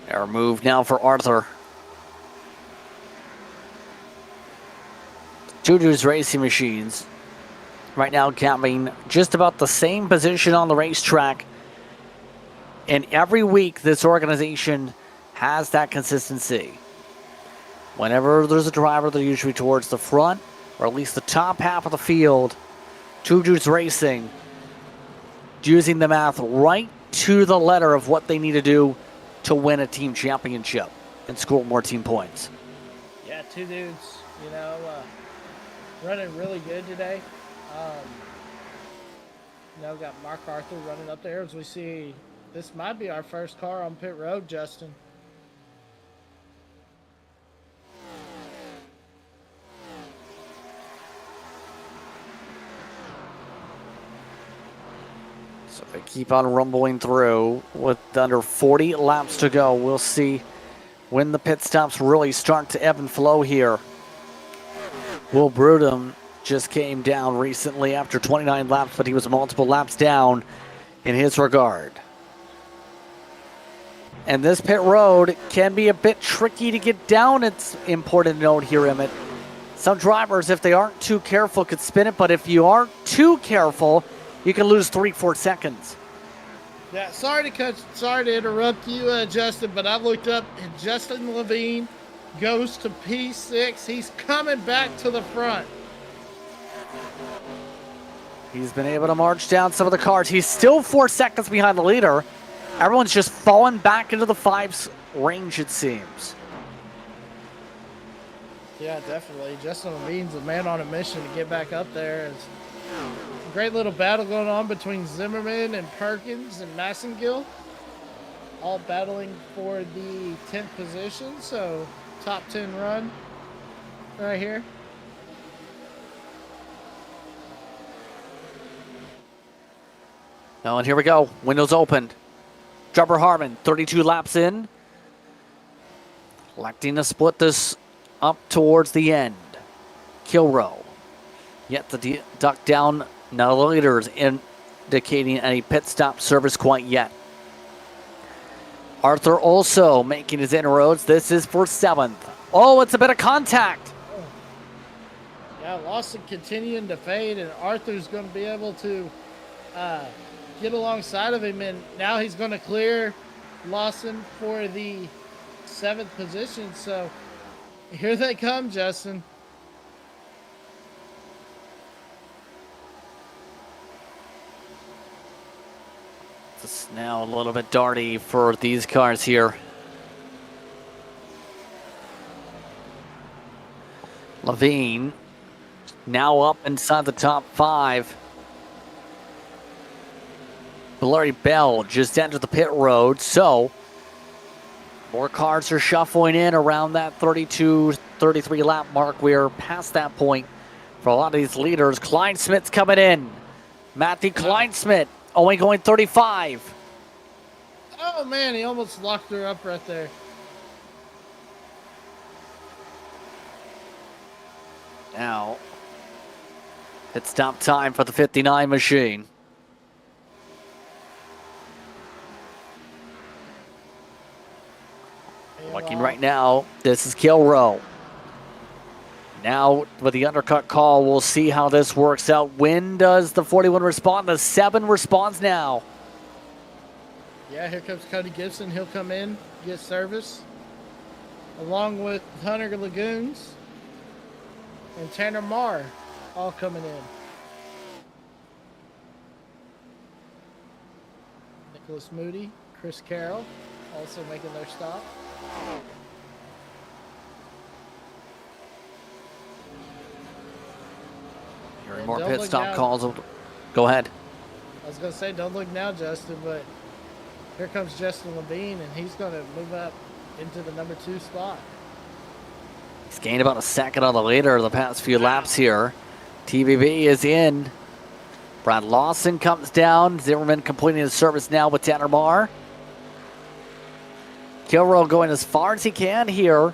Air move now for Arthur. Juju's Racing Machines right now capping just about the same position on the racetrack. And every week this organization has that consistency. Whenever there's a driver, they're usually towards the front, or at least the top half of the field. Juju's Racing using the math right to the letter of what they need to do to win a team championship and score more team points. Yeah, two dudes, running really good today. Got Mark Arthur running up there as we see. This might be our first car on pit road, Justin. So they keep on rumbling through with under 40 laps to go. We'll see when the pit stops really start to ebb and flow here. Will Brudum just came down recently after 29 laps, but he was multiple laps down in his regard. And this pit road can be a bit tricky to get down. It's important to note here, Emmett. Some drivers, if they aren't too careful, could spin it, but if you aren't too careful, you can lose 3-4 seconds. Yeah, sorry to interrupt you, Justin, but I looked up and Justin Levine goes to P6. He's coming back to the front. He's been able to march down some of the cars. He's still 4 seconds behind the leader. Everyone's just falling back into the fives range, it seems. Yeah, definitely. Justin Levine's a man on a mission to get back up there. It's a great little battle going on between Zimmerman and Perkins and Massengill, all battling for the 10th position. So top 10 run right here. Oh, and here we go. Windows opened. Trevor Harmon, 32 laps in. Electing to split this up towards the end. Kilrow yet to duck down. No leaders indicating any pit stop service quite yet. Arthur also making his inroads. This is for 7th. Oh, it's a bit of contact. Yeah, Lawson continuing to fade, and Arthur's going to be able to get alongside of him, and now he's going to clear Lawson for the 7th position. So here they come, Justin. It's now a little bit darty for these cars here. Levine now up inside the top 5. Larry Bell just entered the pit road, so more cars are shuffling in around that 32, 33 lap mark. We're past that point for a lot of these leaders. Kleinsmith's coming in. Matthew Kleinsmith only going 35. Oh man, he almost locked her up right there. Now, pit stop time for the 59 machine. Looking right now, this is Kilrow. Now, with the undercut call, we'll see how this works out. When does the 41 respond? The 7 responds now. Yeah, here comes Cody Gibson. He'll come in, get service, along with Hunter Lagoons and Tanner Marr, all coming in. Nicholas Moody, Chris Carroll, also making their stop. Hearing more pit stop calls. Go ahead. I was going to say, don't look now, Justin, but here comes Justin Levine, and he's going to move up into the number 2 spot. He's gained about a second on the leader the past few laps here. TBB is in. Brad Lawson comes down. Zimmerman completing his service now with Tanner Marr. Kilrow going as far as he can here.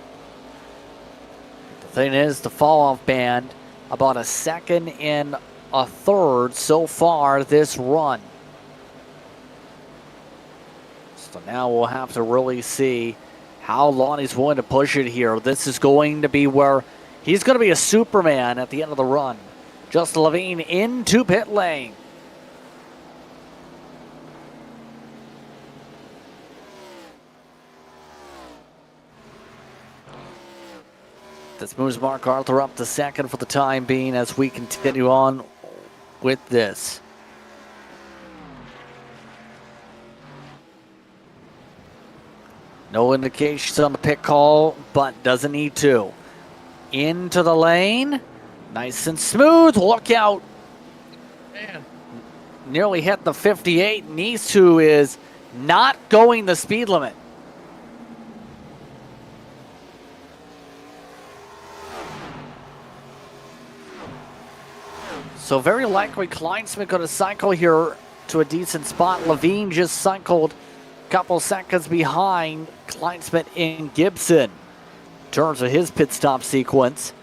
The thing is, the fall-off band, about a second and a third so far this run. So now we'll have to really see how long he's willing to push it here. This is going to be where he's going to be a Superman at the end of the run. Justin Levine into pit lane. This moves Mark Arthur up to 2nd for the time being as we continue on with this. No indications on the pit call, but doesn't need to. Into the lane. Nice and smooth. Look out. Man. Nearly hit the 58. Nisu is not going the speed limit. So very likely Kleinsmith going to cycle here to a decent spot. Levine just cycled a couple seconds behind Kleinsmith and Gibson in terms of his pit stop sequence.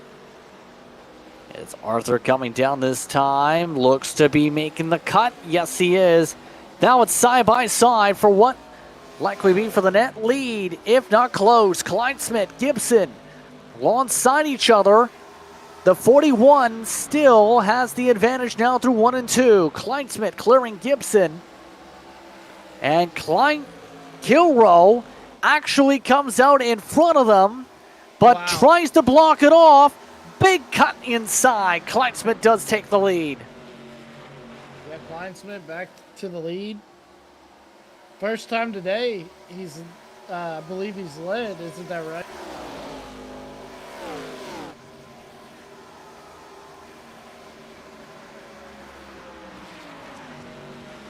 Is Arthur coming down this time? Looks to be making the cut. Yes, he is. Now it's side by side for what likely be for the net lead, if not close. Kleinsmith, Gibson alongside each other. The 41 still has the advantage now through 1 and 2. Kleinsmith clearing Gibson. And Kilrow actually comes out in front of them, but tries to block it off. Big cut inside. Kleinsmith does take the lead. Yeah, Kleinsmith back to the lead. First time today he's, I believe he's led. Isn't that right?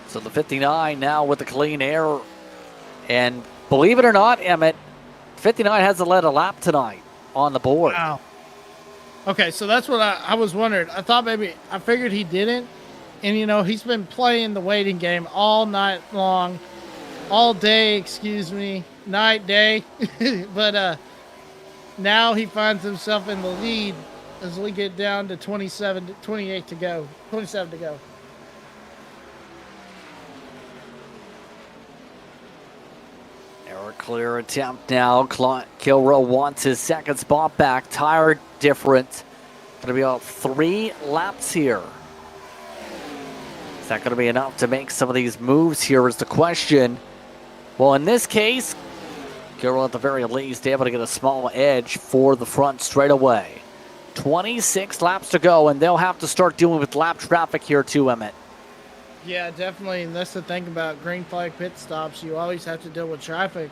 So the 59 now with the clean air. And believe it or not, Emmett, 59 hasn't led a lap tonight on the board. Wow. Okay, so that's what I was wondering. I figured he didn't. And, you know, he's been playing the waiting game all night long. All day, night, day. But now he finds himself in the lead as we get down to 28 to go. 27 to go. Error clear attempt now. Kilrow wants his second spot back. Tire difference. Going to be about 3 laps here. Is that going to be enough to make some of these moves here is the question. Well, in this case, Kilrow at the very least able to get a small edge for the front straightaway. 26 laps to go, and they'll have to start dealing with lap traffic here too, Emmett. Yeah, definitely. And that's the thing about green flag pit stops. You always have to deal with traffic.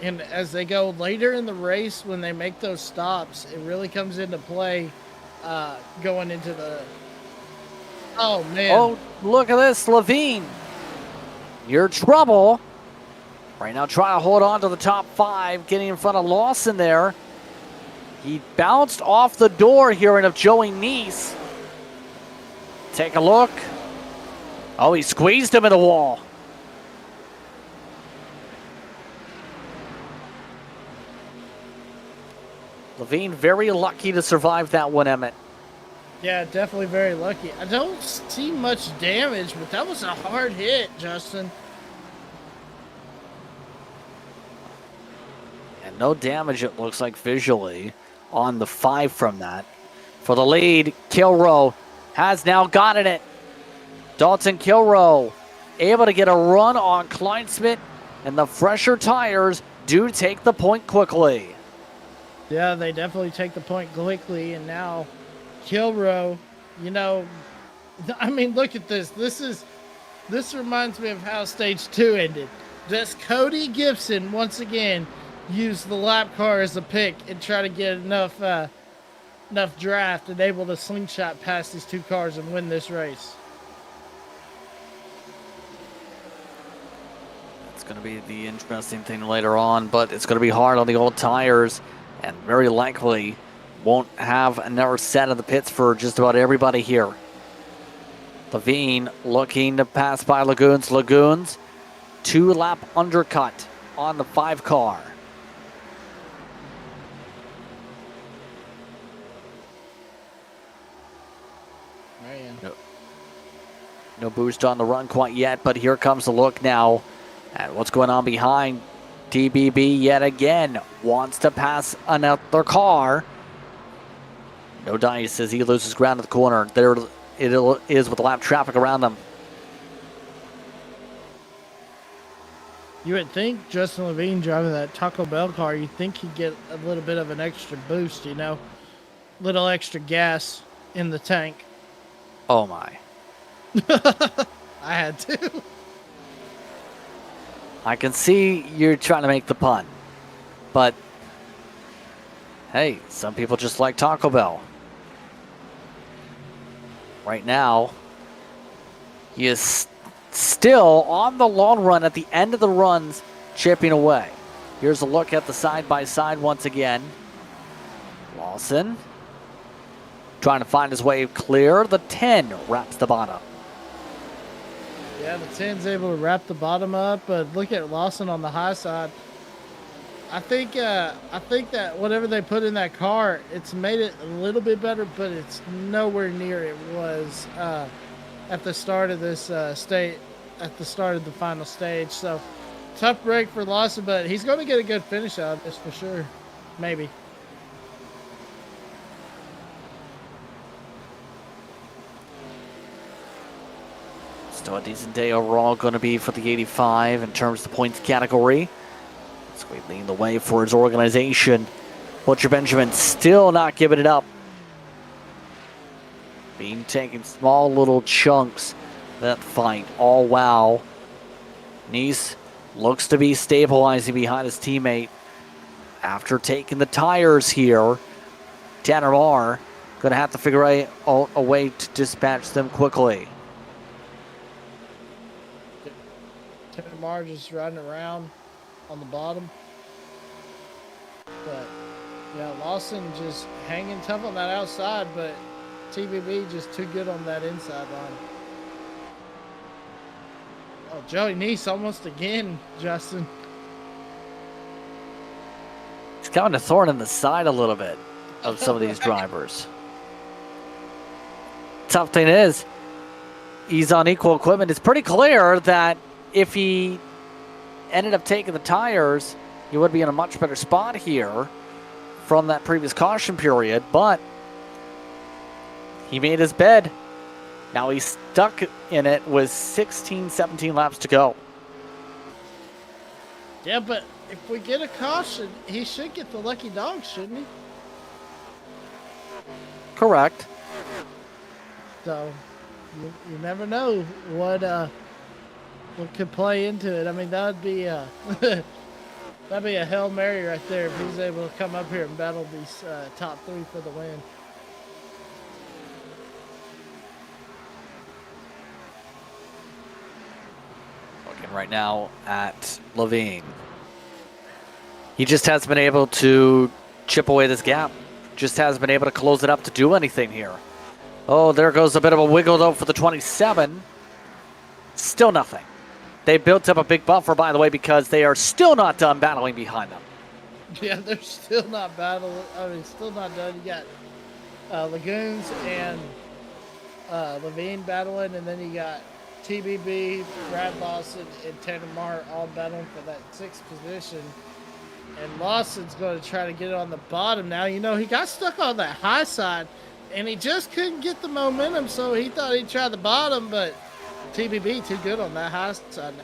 And as they go later in the race, when they make those stops, it really comes into play going into the... Oh, man. Oh, look at this, Levine. You're trouble. Right now, trying to hold on to the top 5, getting in front of Lawson there. He bounced off the door here of Joey Neese. Take a look. Oh, he squeezed him in the wall. Levine very lucky to survive that one, Emmett. Yeah, definitely very lucky. I don't see much damage, but that was a hard hit, Justin. And no damage, it looks like, visually on the 5 from that. For the lead, Kilrow has now gotten it. Dalton Kilrow able to get a run on Kleinsmith, and the fresher tires do take the point quickly. Yeah, they definitely take the point quickly, and now Kilrow, you know, I mean, look at this. This reminds me of how stage 2 ended. Just Cody Gibson once again used the lap car as a pick and try to get enough draft and able to slingshot past these 2 cars and win this race. It's going to be the interesting thing later on, but it's going to be hard on the old tires, and very likely won't have another set of the pits for just about everybody here. Levine looking to pass by Lagoons. Lagoons, 2-lap undercut on the 5 car. Man. No boost on the run quite yet, but here comes the look now at what's going on behind. DBB yet again wants to pass another car. No dice as he loses ground at the corner. There it is with the lap traffic around them. You would think Justin Levine driving that Taco Bell car, you'd think he'd get a little bit of an extra boost, you know? Little extra gas in the tank. Oh my. I had to. I can see you're trying to make the pun. But, hey, some people just like Taco Bell. Right now, he is still on the long run at the end of the runs, chipping away. Here's a look at the side-by-side once again. Lawson trying to find his way clear. The 10 wraps the bottom. Yeah, the 10's able to wrap the bottom up, but look at Lawson on the high side. I think that whatever they put in that car, it's made it a little bit better, but it's nowhere near it was at the start of this at the start of the final stage. So tough break for Lawson, but he's going to get a good finish out of this for sure. Maybe. Still a decent day overall going to be for the 85 in terms of the points category. Sweet leading the way for his organization. Butcher Benjamin still not giving it up. Being taken small little chunks. That fight all wow. Nice looks to be stabilizing behind his teammate. After taking the tires here, Tanner Marr going to have to figure out a way to dispatch them quickly. Tanner Marr just riding around on the bottom. But, yeah, Lawson just hanging tough on that outside, but TBB just too good on that inside line. Oh, Joey Nice almost again, Justin. It's kind of thorn in the side a little bit of some of these drivers. Tough thing is, he's on equal equipment. It's pretty clear that if he ended up taking the tires, he would be in a much better spot here from that previous caution period, but he made his bed. Now he's stuck in it with 16, 17 laps to go. Yeah, but if we get a caution, he should get the lucky dog, shouldn't he? Correct. So, you never know what could play into it. I mean, that would be that'd be a Hail Mary right there if he's able to come up here and battle these top three for the win. Looking right now at Levine. He just hasn't been able to chip away this gap. Just hasn't been able to close it up to do anything here. Oh, there goes a bit of a wiggle though for the 27. Still nothing. They built up a big buffer, by the way, because they are still not done battling behind them. Yeah, they're still not still not done. You got Lagoons and Levine battling, and then you got TBB, Brad Lawson, and Tanner Marr all battling for that 6th position. And Lawson's going to try to get it on the bottom now. You know, he got stuck on that high side, and he just couldn't get the momentum, so he thought he'd try the bottom, but TBB too good on that high side.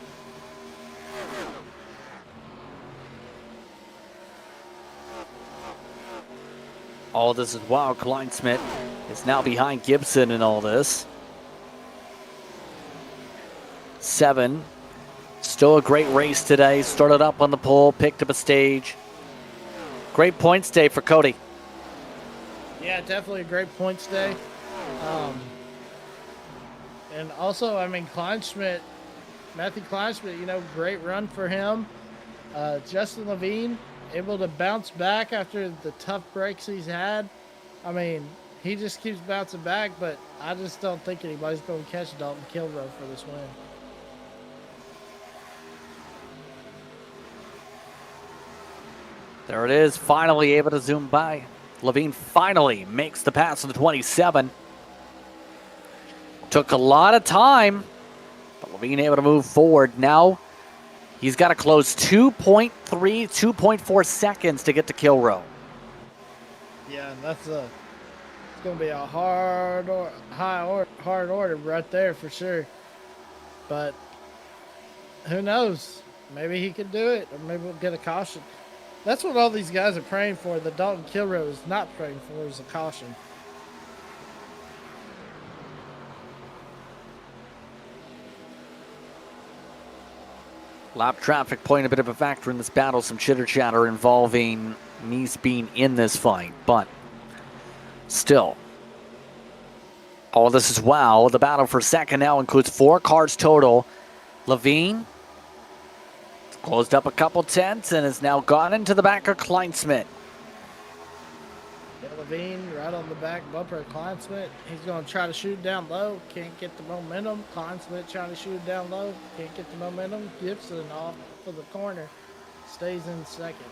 All this is while Kleinsmith is now behind Gibson in all this. 7. Still a great race today. Started up on the pole, picked up a stage. Great points day for Cody. Yeah, definitely a great points day. And also, I mean, Matthew Kleinschmidt, you know, great run for him. Justin Levine, able to bounce back after the tough breaks he's had. I mean, he just keeps bouncing back, but I just don't think anybody's going to catch Dalton Kilrow for this win. There it is, finally able to zoom by. Levine finally makes the pass on the 27. Took a lot of time, but Levine able to move forward. Now he's got to close 2.3, 2.4 seconds to get to Kilrow. Yeah, it's going to be a hard order right there for sure. But who knows? Maybe he could do it, or maybe we'll get a caution. That's what all these guys are praying for. The Dalton Kilrow is not praying for is a caution. Lap traffic playing a bit of a factor in this battle. Some chitter chatter involving Nice being in this fight, but still. All this is wow. The battle for second now includes 4 cars total. Levine closed up a couple tenths and has now gone into the back of Kleinsmith. Yeah, Levine right on the back bumper of Kleinsmith. He's going to try to shoot down low. Can't get the momentum. Kleinsmith trying to shoot down low. Can't get the momentum. Gibson off for the corner. Stays in second.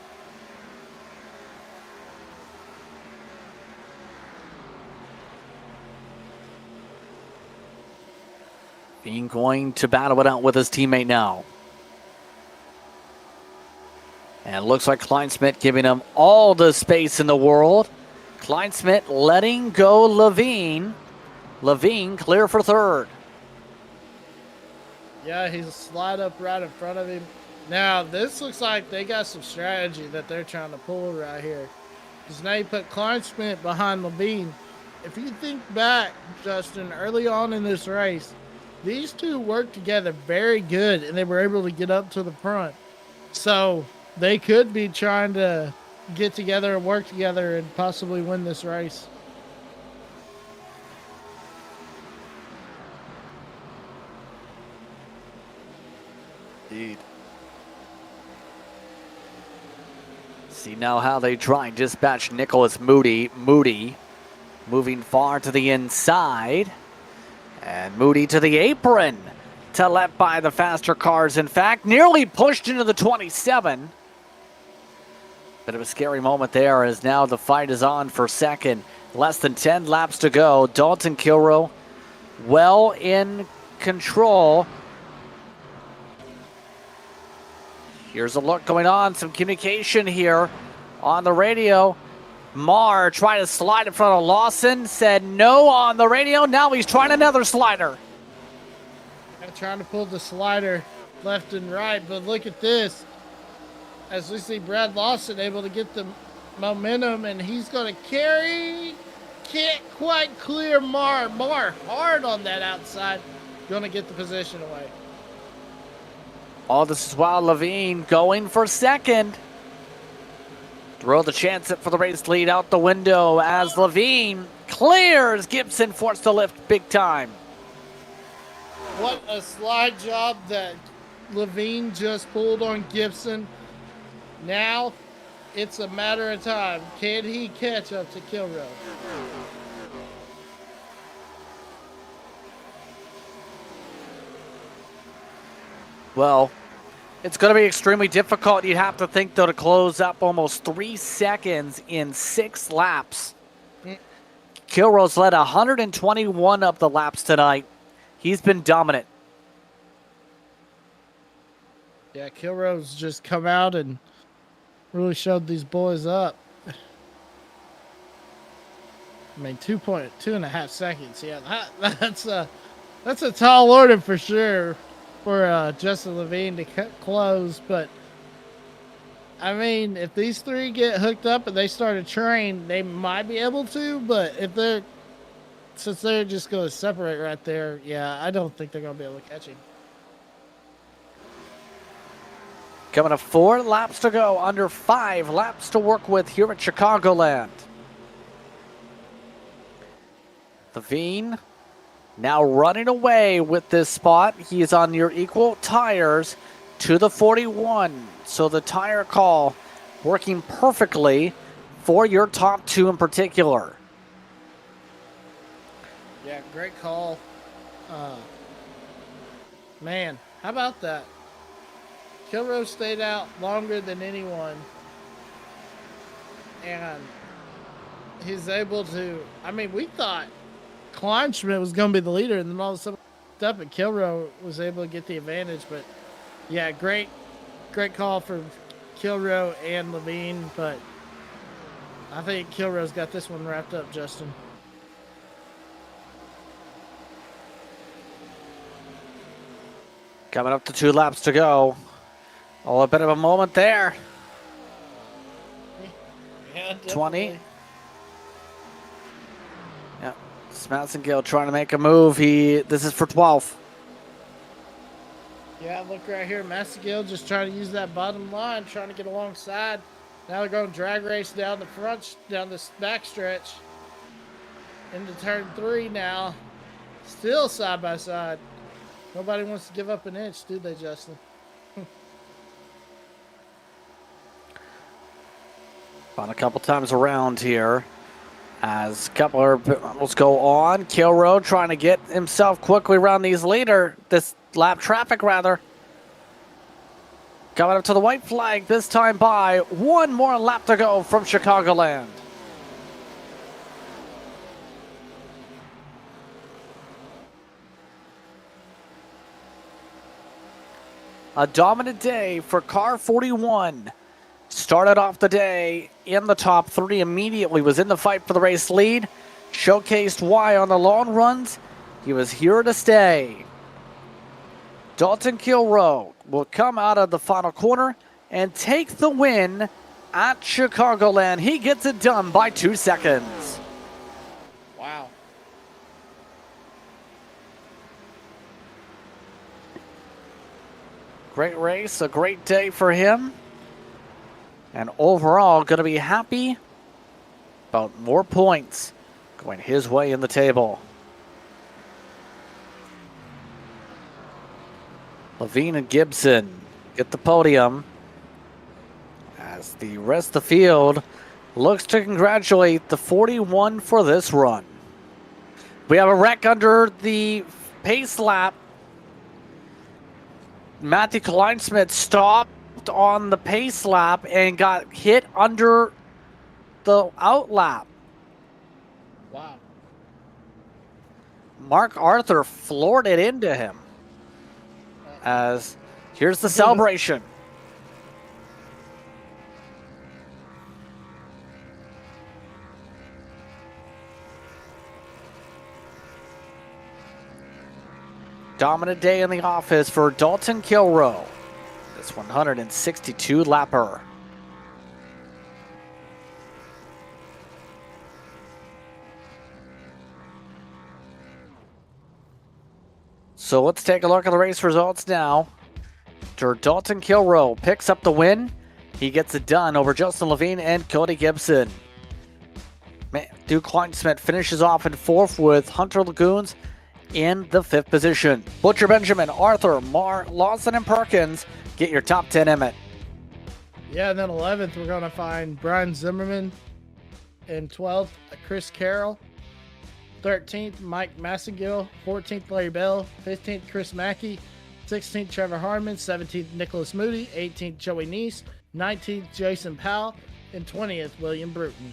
Being going to battle it out with his teammate now. And it looks like Kleinsmith giving him all the space in the world. Kleinsmith letting go Levine. Levine clear for third. Yeah, he's a slide up right in front of him. Now, this looks like they got some strategy that they're trying to pull right here. Because now you put Kleinsmith behind Levine. If you think back, Justin, early on in this race, these two worked together very good, and they were able to get up to the front. So they could be trying to get together and work together and possibly win this race. Indeed. See now how they try and dispatch Nicholas Moody. Moody moving far to the inside. And Moody to the apron to let by the faster cars. In fact, nearly pushed into the 27. Bit of a scary moment there as now the fight is on for second. Less than 10 laps to go. Dalton Kilrow well in control. Here's a look going on. Some communication here on the radio. Marr tried to slide in front of Lawson. Said no on the radio. Now he's trying another slider. I'm trying to pull the slider left and right, but look at this. As we see Brad Lawson able to get the momentum, and he's going to carry. Can't quite clear Marr. Marr hard on that outside. Going to get the position away. All this is while Levine going for second. Throw the chance for the race lead out the window as Levine clears Gibson, forced to lift big time. What a slide job that Levine just pulled on Gibson. Now it's a matter of time. Can he catch up to Kilrow? Well, it's going to be extremely difficult. You'd have to think, though, to close up almost 3 seconds in 6 laps. Kilrow's led 121 of the laps tonight. He's been dominant. Yeah, Kilrow's just come out and really showed these boys up. I mean, 2.5 seconds. Yeah, that's a tall order for sure for Justin Levine to close. But I mean, if these three get hooked up and they start a train, they might be able to. But if since they're just going to separate right there, yeah, I don't think they're going to be able to catch him. Coming to 4 laps to go, under 5 laps to work with here at Chicagoland. Levine now running away with this spot. He is on near equal tires to the 41. So the tire call working perfectly for your top 2 in particular. Yeah, great call. Man, how about that? Kilrow stayed out longer than anyone. And he's able to, I mean, we thought Kleinschmidt was going to be the leader, and then all of a sudden up and Kilrow was able to get the advantage. But yeah, great call for Kilrow and Levine, but I think Kilrow's got this one wrapped up, Justin. Coming up to 2 laps to go. Oh, a bit of a moment there. Yeah, definitely. 20. Yeah, Smatzengill trying to make a move. This is for 12th. Yeah, look right here. Massagill just trying to use that bottom line, trying to get alongside. Now they're going drag race down the front, down this back stretch. Into turn 3 now. Still side by side. Nobody wants to give up an inch, do they, Justin? Found a couple times around here. As a couple of battles go on, Kilrow trying to get himself quickly around this lap traffic rather. Coming up to the white flag this time by one more lap to go from Chicagoland. A dominant day for car 41. Started off the day in the top three, immediately was in the fight for the race lead. Showcased why on the long runs, he was here to stay. Dalton Kilrow will come out of the final corner and take the win at Chicagoland. He gets it done by 2 seconds. Wow. Great race, a great day for him. And overall, going to be happy about more points going his way in the table. Levine and Gibson get the podium as the rest of the field looks to congratulate the 41 for this run. We have a wreck under the pace lap. Matthew Kleinsmith stopped on the pace lap and got hit under the out lap. Wow. Mark Arthur floored it into him. As here's the celebration. Dominant day in the office for Dalton Kilrow. This 162 lapper. So let's take a look at the race results now. After Dalton Kilrow picks up the win, he gets it done over Justin Levine and Cody Gibson. Duke Kleinsmith finishes off in fourth with Hunter Lagoons in the fifth position. Butcher Benjamin, Arthur, Marr, Lawson, and Perkins get your top 10 in it. Yeah, and then 11th, we're going to find Brian Zimmerman. In 12th, Chris Carroll. 13th, Mike Massengill. 14th, Larry Bell. 15th, Chris Mackey. 16th, Trevor Harmon. 17th, Nicholas Moody. 18th, Joey Neese. 19th, Jason Powell. And 20th, William Bruton.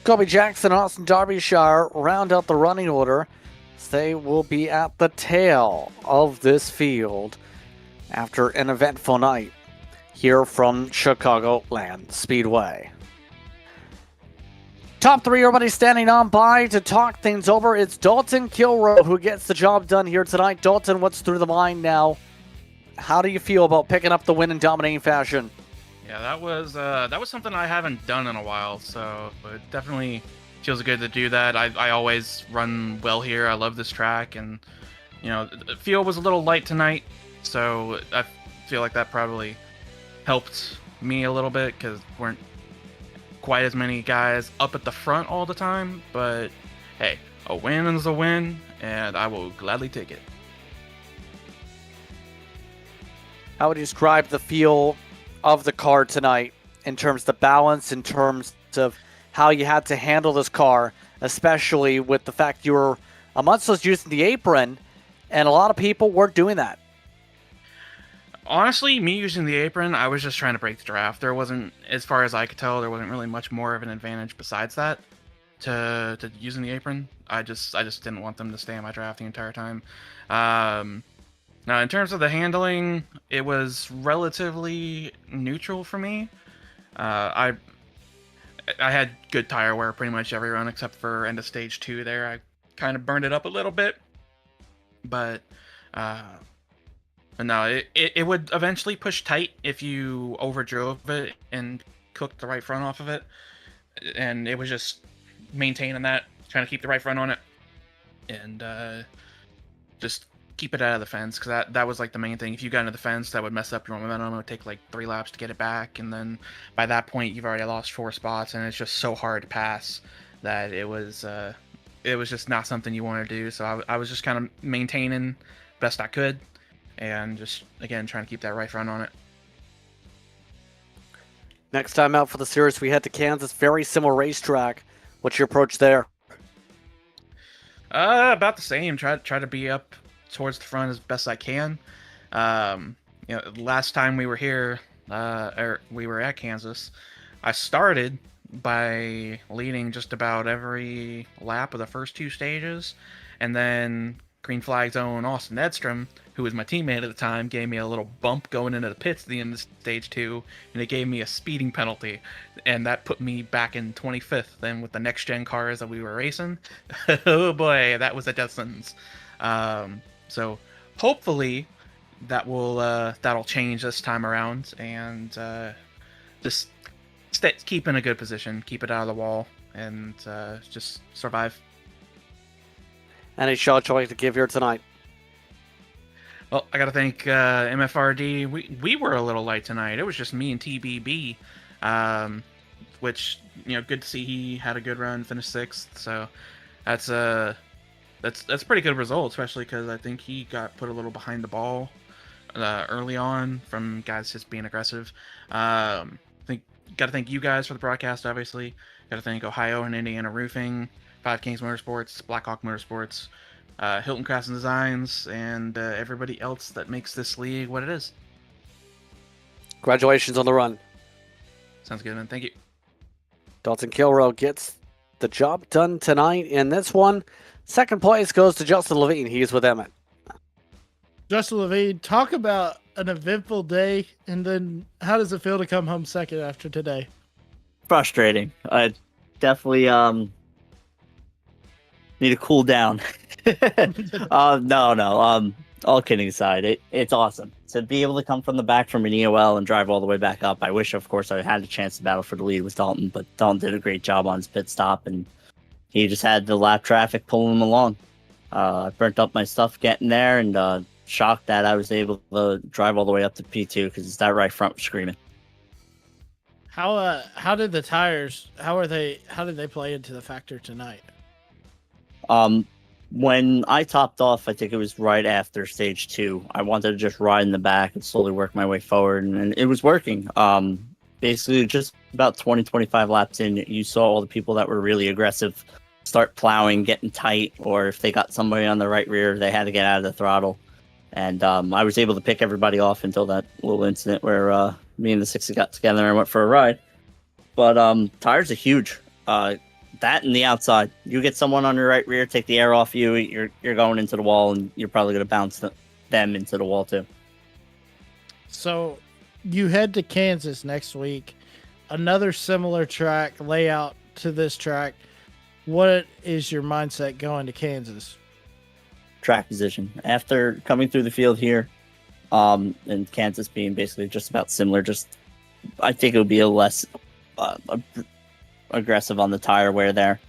Kobe Jackson, Austin Derbyshire round out the running order. They will be at the tail of this field after an eventful night here from Chicagoland Speedway. Top three, everybody standing on by to talk things over. It's Dalton Kilrow who gets the job done here tonight. Dalton, what's through the mind now? How do you feel about picking up the win in dominating fashion? Yeah, that was something I haven't done in a while, so it definitely feels good to do that. I always run well here. I love this track, and the field was a little light tonight, so I feel like that probably helped me a little bit because weren't quite as many guys up at the front all the time. But hey, a win is a win, and I will gladly take it. How would you describe the feel of the car tonight in terms of the balance, in terms of how you had to handle this car, especially with the fact you were amongst those using the apron, and a lot of people weren't doing that? Honestly, me using the apron, I was just trying to break the draft. There wasn't, as far as I could tell, there wasn't really much more of an advantage besides that to using the apron. I just didn't want them to stay in my draft the entire time. Now, in terms of the handling, it was relatively neutral for me. I had good tire wear pretty much every run except for end of stage 2 there. I kind of burned it up a little bit. But no, it would eventually push tight if you overdrove it and cooked the right front off of it. And it was just maintaining that, trying to keep the right front on it. And just keep it out of the fence, because that was like the main thing. If you got into the fence, that would mess up your momentum. It would take like 3 laps to get it back, and then by that point you've already lost 4 spots, and it's just so hard to pass that it was just not something you want to do. So I was just kind of maintaining best I could, and just again trying to keep that right front on it. Next time out for the series, we head to Kansas. Very similar racetrack. What's your approach there? About the same. Try to be up towards the front as best I can. Last time we were here, or we were at Kansas, I started by leading just about every lap of the first 2 stages, and then Green Flag's own Austin Edstrom, who was my teammate at the time, gave me a little bump going into the pits at the end of stage 2, and it gave me a speeding penalty, and that put me back in 25th. Then with the next gen cars that we were racing, oh boy, that was a death sentence. So hopefully that'll change this time around, and just keep in a good position, keep it out of the wall, and just survive. Any shot you like to give here tonight? Well, I got to thank MFRD. We were a little light tonight. It was just me and TBB, which, good to see he had a good run, finished 6th. So that's a pretty good result, especially because I think he got put a little behind the ball early on from guys just being aggressive. Got to thank you guys for the broadcast, obviously. Got to thank Ohio and Indiana Roofing, Five Kings Motorsports, Blackhawk Motorsports, Hilton Crafts and Designs, and everybody else that makes this league what it is. Congratulations on the run. Sounds good, man. Thank you. Dalton Kilrow gets the job done tonight in this one. Second place goes to Justin Levine. He's with Emmett. Justin Levine, talk about an eventful day, and then how does it feel to come home second after today? Frustrating. I definitely need to cool down. No. All kidding aside, it's awesome to be able to come from the back from an EOL and drive all the way back up. I wish, of course, I had a chance to battle for the lead with Dalton, but Dalton did a great job on his pit stop, and he just had the lap traffic pulling him along. I burnt up my stuff getting there, and shocked that I was able to drive all the way up to P2 because that right front was screaming. How did the tires? How did they play into the factor tonight? When I topped off, I think it was right after stage 2. I wanted to just ride in the back and slowly work my way forward, and it was working. Basically, just about 20-25 laps in, you saw all the people that were really aggressive start plowing, getting tight, or if they got somebody on the right rear, they had to get out of the throttle. And I was able to pick everybody off until that little incident where me and the 60 got together and went for a ride. But tires are huge. That and the outside. You get someone on your right rear, take the air off you, you're going into the wall, and you're probably going to bounce them into the wall too. So you head to Kansas next week. Another similar track layout to this track. What is your mindset going to Kansas? Track position. After coming through the field here, and Kansas being basically just about similar, I think it would be a less aggressive on the tire wear there.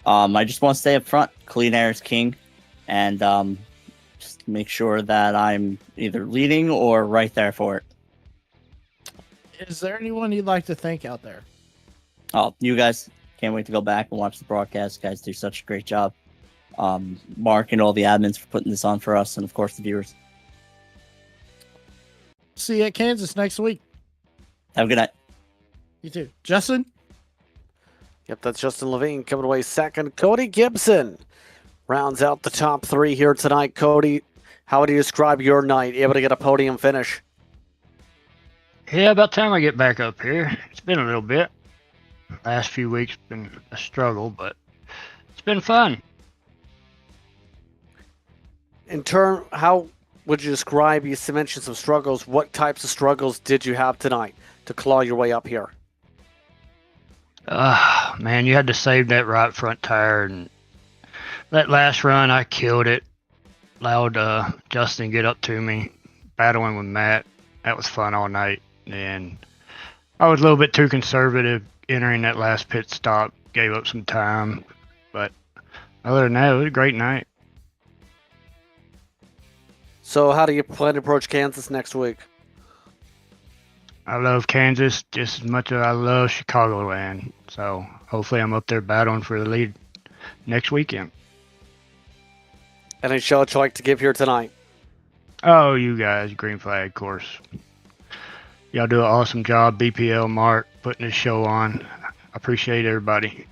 I just want to stay up front. Clean air is king, and just make sure that I'm either leading or right there for it. Is there anyone you'd like to thank out there? Oh, you guys. Can't wait to go back and watch the broadcast. You guys do such a great job. Mark and all the admins for putting this on for us, and of course the viewers. See you at Kansas next week. Have a good night. You too. Justin? Yep, that's Justin Levine coming away second. Cody Gibson rounds out the top 3 here tonight. Cody, how would you describe your night? Able to get a podium finish? Yeah, about time I get back up here. It's been a little bit. Last few weeks been a struggle, but it's been fun. How would you describe, you mentioned some struggles, what types of struggles did you have tonight to claw your way up here? Man, you had to save that right front tire, and that last run I killed it. Allowed Justin to get up to me, battling with Matt. That was fun all night, and I was a little bit too conservative entering that last pit stop, gave up some time, but other than that, it was a great night. So how do you plan to approach Kansas next week? I love Kansas just as much as I love Chicagoland, so hopefully I'm up there battling for the lead next weekend. Any shout you'd like to give here tonight? Oh, you guys, Green Flag, of course. Y'all do an awesome job. BPL, Mark, putting this show on. I appreciate everybody.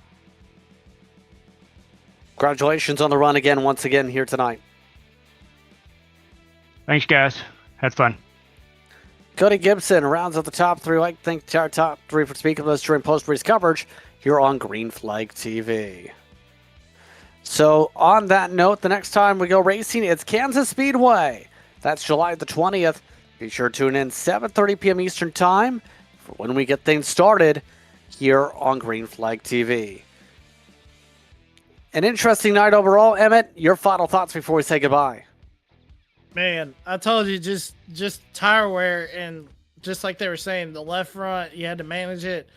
Congratulations on the run again, once again here tonight. Thanks, guys. Had fun. Cody Gibson rounds out the top three. I'd like to thank our top three for speaking with us during post-race coverage here on Green Flag TV. So on that note, the next time we go racing, it's Kansas Speedway. That's July the 20th. Be sure to tune in 7:30 p.m. Eastern Time for when we get things started here on Green Flag TV. An interesting night overall. Emmett, your final thoughts before we say goodbye. Man, I told you, just tire wear, and just like they were saying, the left front, you had to manage it.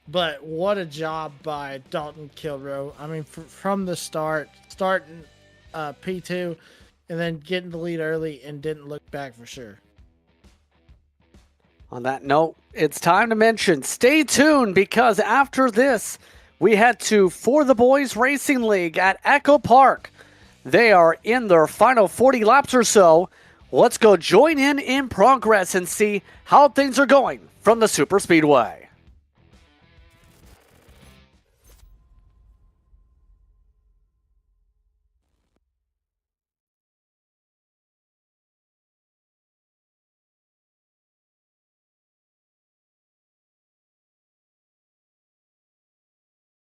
But what a job by Dalton Kilroe. I mean, from the starting P2 and then getting the lead early and didn't look back for sure. On that note, it's time to mention, stay tuned, because after this, we head to For the Boys Racing League at Echo Park. They are in their final 40 laps or so. Let's go join in progress and see how things are going from the Super Speedway.